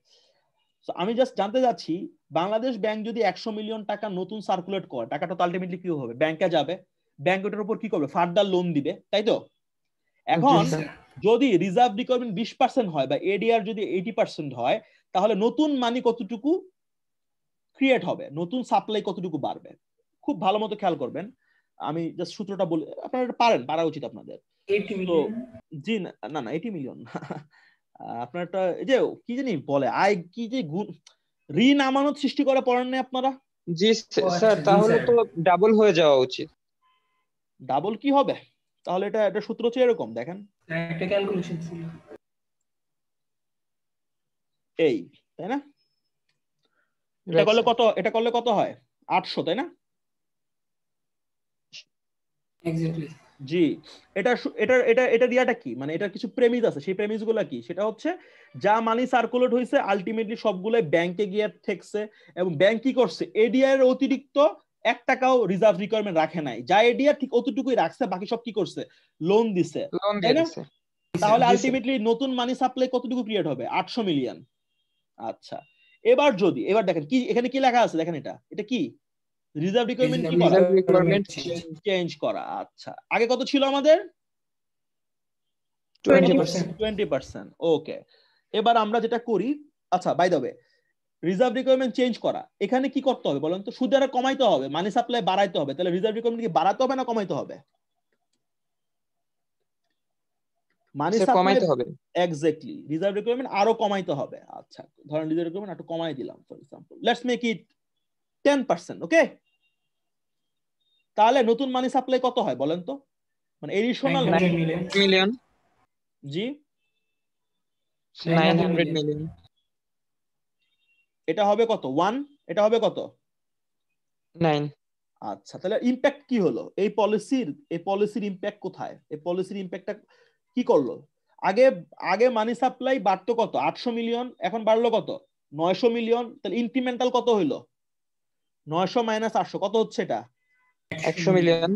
সো আমি জাস্ট জানতে যাচ্ছি, বাংলাদেশ ব্যাংক যদি 100 মিলিয়ন টাকা নতুন সার্কুলেট করে, টাকাটা তো আলটিমেটলি কি হবে? ব্যাংকে যাবে, ব্যাংক ওটার উপর কি করবে? ফার্দার লোন দিবে, তাই তো? এখন যদি রিজার্ভ রিকোয়ারমেন্ট 20% হয় বা এডিআর যদি 80% হয়, তাহলে নতুন মানি কতটুকু ক্রিয়েট হবে, নতুন সাপ্লাই কতটুকু বাড়বে? খুব ভালো মতো খেয়াল করবেন, আমি জাস্ট সূত্রটা বলি, আপনারা পারেন, পারা উচিত আপনাদের। 80 তো মিলিয়ন। জি না 80 মিলিয়ন আপনার একটা এই যে কি জানি বলে আয় কি যে ঋণ আমানত সৃষ্টি করে, পড়েন না আপনারা? জি স্যার, তাহলে তো ডাবল হয়ে যাওয়া উচিত। ডাবল কি হবে তাহলে? এটা সূত্র হচ্ছে এরকম, দেখেন একটা ক্যালকুলেশন ছিল এই, তাই না? এটা করলে কত হয়? 800, তাই না? এক্স্যাক্টলি। জি, এটা দিয়াটা কি, মানে এটা কিছু প্রেমিস আছে, সেই প্রেমিস গুলা কি? সেটা হচ্ছে যা মানি সার্কুলেট হয়েছে আলটিমেটলি সবগুলাই ব্যাংকে গিয়ে ঠেকছে, এবং ব্যাংক কি করছে? এডিআর এর অতিরিক্ত 1 টাকাও রিজার্ভ রিকোয়ারমেন্ট রাখে নাই, যা এডিআর ঠিক অতটুকুই রাখছে, বাকি সব কি করছে? লোন দিছে, তাই না? তাহলে আলটিমেটলি নতুন মানি সাপ্লাই কতটুকু ক্রিয়েট হবে? 800 মিলিয়ন। আচ্ছা, এবার দেখেন কি এখানে কি লেখা আছে, দেখেন এটা কি? রিজার্ভ রিকোয়ারমেন্ট কি করা? চেঞ্জ করা। আচ্ছা, আগে কত ছিল আমাদের? 20%। ওকে, এবার আমরা যেটা করি, আচ্ছা by the way, reserve requirement change করা, এখানে কি করতে হবে বলেন তো? সুদ হার কমাইতে হবে, মানি সাপ্লাই বাড়াইতে হবে, তাহলে রিজার্ভ রিকোয়ারমেন্ট কি বাড়াতে হবে না কমাইতে হবে? মানি সাপ্লাই কমাইতে হবে। এক্স্যাক্টলি, রিজার্ভ রিকোয়ারমেন্ট আরো কমাইতে হবে। আচ্ছা, ধরেন রিজার্ভ রিকোয়ারমেন্ট একটু কমাই দিলাম, for example let's make it 10%। ওকে, তাহলে নতুন মানি সাপ্লাই কত হয় বলেন তো? মানে এডিশনাল মিলিয়ন। জি, 900 মিলিয়ন। এটা হবে কত? 1। এটা হবে কত? 9। আচ্ছা, তাহলে ইমপ্যাক্ট কি হলো? এই পলিসির ইমপ্যাক্ট কোথায়? এই পলিসির ইমপ্যাক্টটা কি করলো? আগে মানি সাপ্লাই বাড়তো কত? 800 মিলিয়ন, এখন বাড়লো কত? 900 মিলিয়ন। তাহলে ইনক্রিমেন্টাল কত হইলো? 900 মাইনাস 800 কত হচ্ছে? এটা 100 মিলিয়ন।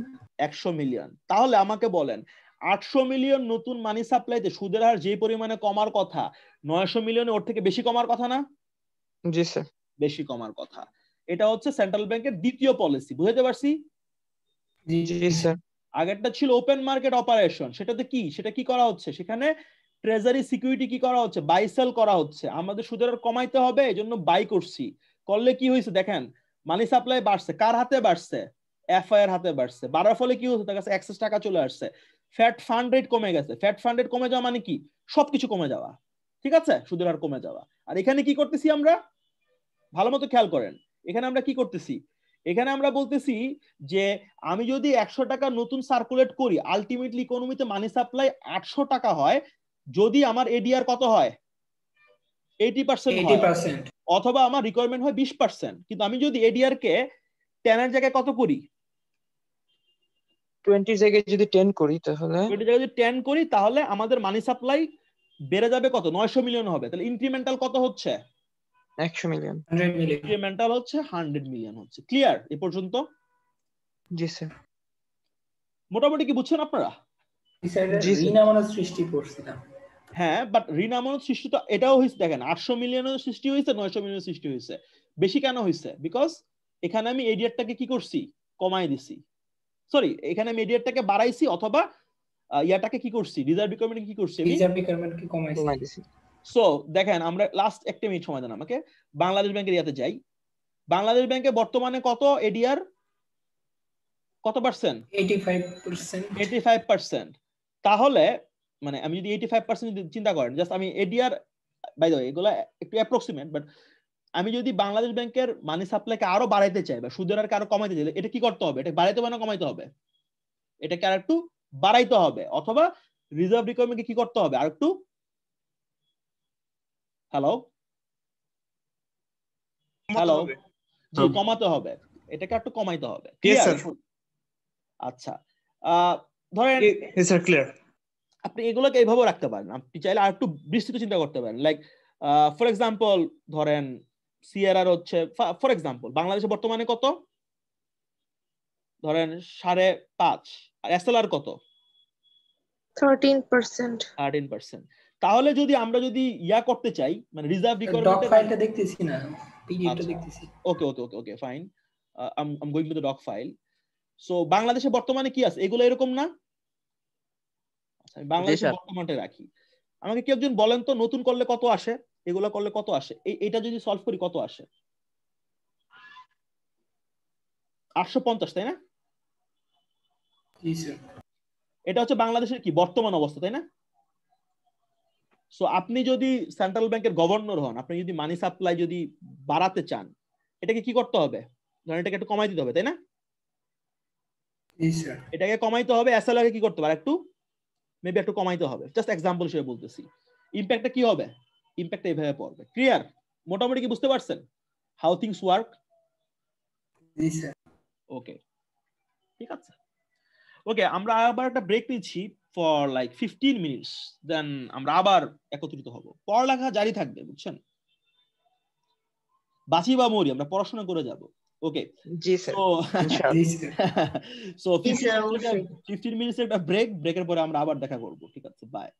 100 মিলিয়ন। তাহলে আমাকে বলেন, 800 মিলিয়ন নতুন মানি সাপ্লাইতে সুদের হার যে পরিমাণে কমার কথা, 900 মিলিয়নে ওর থেকে বেশি কমার কথা না? জি স্যার, বেশি কমার কথা। এটা হচ্ছে সেন্ট্রাল ব্যাংকের দ্বিতীয় পলিসি, বুঝতে পারছি? জি স্যার। আগেরটা ছিল ওপেন মার্কেট অপারেশন, সেটা কি করা হচ্ছে? সেখানে ট্রেজারি সিকিউরিটি কি করা হচ্ছে? বাই সেল করা হচ্ছে। আমাদের সুদের হার কমাইতে হবে, এজন্য বাই করছি। করলে কি হয়েছে দেখেন, মানি সাপ্লাই বাড়ছে, কার হাতে বাড়ছে? এফআইআর হাতে বাড়ছে। বাড়ার ফলে কি হচ্ছে? তার কাছে অ্যাক্সেস টাকা চলে আসছে, ফ্যাট ফান্ড রেট কমে গেছে। ফ্যাট ফান্ড রেট কমে যাওয়া মানে কি? সবকিছু কমে যাওয়া, ঠিক আছে? সুদের হার কমে যাওয়া। আর এখানে কি করতেছি আমরা? ভালো মতো খেয়াল করেন, এখানে আমরা কি করতেছি? এখানে আমরা বলতেছি যে আমি যদি 100 টাকা নতুন সার্কুলেট করি, আলটিমেটলি ইকোনমিতে মানি সাপ্লাই 800 টাকা হয়, যদি আমার এডিআর কত হয়? 80% হয়, অথবা আমার রিকোয়ারমেন্ট হয় 20%। কিন্তু আমি যদি এডিআর কে 10 এর জায়গায় কত করি? 20 জায়গায় যদি 10 করি, তাহলে 20 জায়গায় যদি 10 করি, তাহলে আমাদের মানি সাপ্লাই বেড়ে যাবে কত? 900 মিলিয়ন হবে। তাহলে ইনক্রিমেন্টাল কত হচ্ছে? 100 মিলিয়ন। ইনক্রিমেন্টাল হচ্ছে 100 মিলিয়ন হচ্ছে। ক্লিয়ার এ পর্যন্ত? জি স্যার। মোটামুটি কি বুঝছেন আপনারা? ঋণ আমানত সৃষ্টি করছিলাম। হ্যাঁ, বাট ঋণ আমানত সৃষ্টি তো এটাও হয়েছে, দেখেন 800 মিলিয়নের সৃষ্টি হয়েছে, 900 মিলিয়নের সৃষ্টি হয়েছে। বেশি কেন হয়েছে? বিকজ এখানে আমি এডিআরটাকে কি করছি? কমাই দিছি। সরি, এখানে আমি এডিআরটাকে বাড়াইছি, অথবা ইয়াটাকে কি করছি? রিজার্ভ রিকোয়ারমেন্ট কি করছি? রিজার্ভ রিকোয়ারমেন্ট কি কমাই দিছি। সো দেখেন আমরা লাস্ট একটা মিনিট সময় দেন আমাকে, বাংলাদেশ ব্যাংকের ইয়াতে যাই। বাংলাদেশ ব্যাংকে বর্তমানে কত এডিআর, কত পার্সেন্ট? 85%। 85%। তাহলে মানে আমি যদি 85% যদি চিন্তা করেন, জাস্ট আমি এডিআর, বাই দ্য ওয়ে এগুলা একটু অ্যাপ্রক্সিমেট, বাট আমি যদি বাংলাদেশ ব্যাংকের মানি সাপ্লাইকে আরো বাড়াইতে চাই বা সুদের হারকে আরো কমাইতে চাই, এটা কি করতে হবে? এটা বাড়াইতে হবে না কমাইতে হবে? এটাকে আর একটু বাড়াইতে হবে, অথবা রিজার্ভ রিকোয়ারমেন্টকে কি করতে হবে? আর একটু, হ্যালো হ্যালো, জি কমাতে হবে, এটাকে একটু কমাইতে হবে। আচ্ছা ধরেন ক্লিয়ার। আপনি এগুলোকে এইভাবে রাখতে পারেন, আপনি চাইলে আর একটু বিস্তৃত চিন্তা করতে পারেন। লাইক ফর এক্সাম্পল ধরেন সিআরআর হচ্ছে, ফর এক্সাম্পল বাংলাদেশে বর্তমানে কত, ধরেন 5.5, আর এসএলআর কত? 13%। 13%। তাহলে যদি আমরা যদি ইয়া করতে চাই, মানে রিজার্ভ রিকোয়ারমেন্ট, ডক ফাইলটা দেখতেছি না, পিডিএফটা দেখতেছি। Okay okay okay okay fine, I am going to the doc file. So বাংলাদেশে বর্তমানে কি আছে, এগুলো এরকম না? আচ্ছা আমি বাংলাদেশে বর্তমানটা রাখি। আমাকে কি একজন বলেন তো নতুন করলে কত আসে, এগুলো করলে কত আসে? এটা যদি সলভ করি কত আসে? 850, তাই না? জি স্যার। এটা হচ্ছে বাংলাদেশের কি বর্তমান অবস্থা, তাই না? সো আপনি যদি সেন্ট্রাল ব্যাংকের গভর্নর হন, আপনি যদি মানি সাপ্লাই যদি বাড়াতে চান, এটাকে কি করতে হবে? ধরেন এটাকে একটু কমাই দিতে হবে, তাই না? জি স্যার। এটাকে কমাইতে হবে, এসএলআর কে কি করতে হবে? একটু মেবি একটু কমাইতে হবে। জাস্ট এক্সাম্পল হিসেবে বলতেছি। ইমপ্যাক্টটা কি হবে? ইমপ্যাক্টটা এইভাবে পড়বে। ক্লিয়ার? মোটামুটি কি বুঝতে পারছেন হাউ থিংস ওয়ার্ক? জি স্যার। ওকে ঠিক আছে। ওকে আমরা আবার একটা ব্রেক নিচ্ছি ফর লাইক 15 মিনিটস, দেন আমরা আবার একত্রিত হব। পড়ালেখা জারি থাকবে, বুঝছেন? বাঁচি বা মরি আমরা পড়াশোনা করে যাব। ওকে জি স্যার, সো 15 মিনিটস একটা ব্রেক, ব্রেকের পরে আমরা আবার দেখা করব। ঠিক আছে, বাই।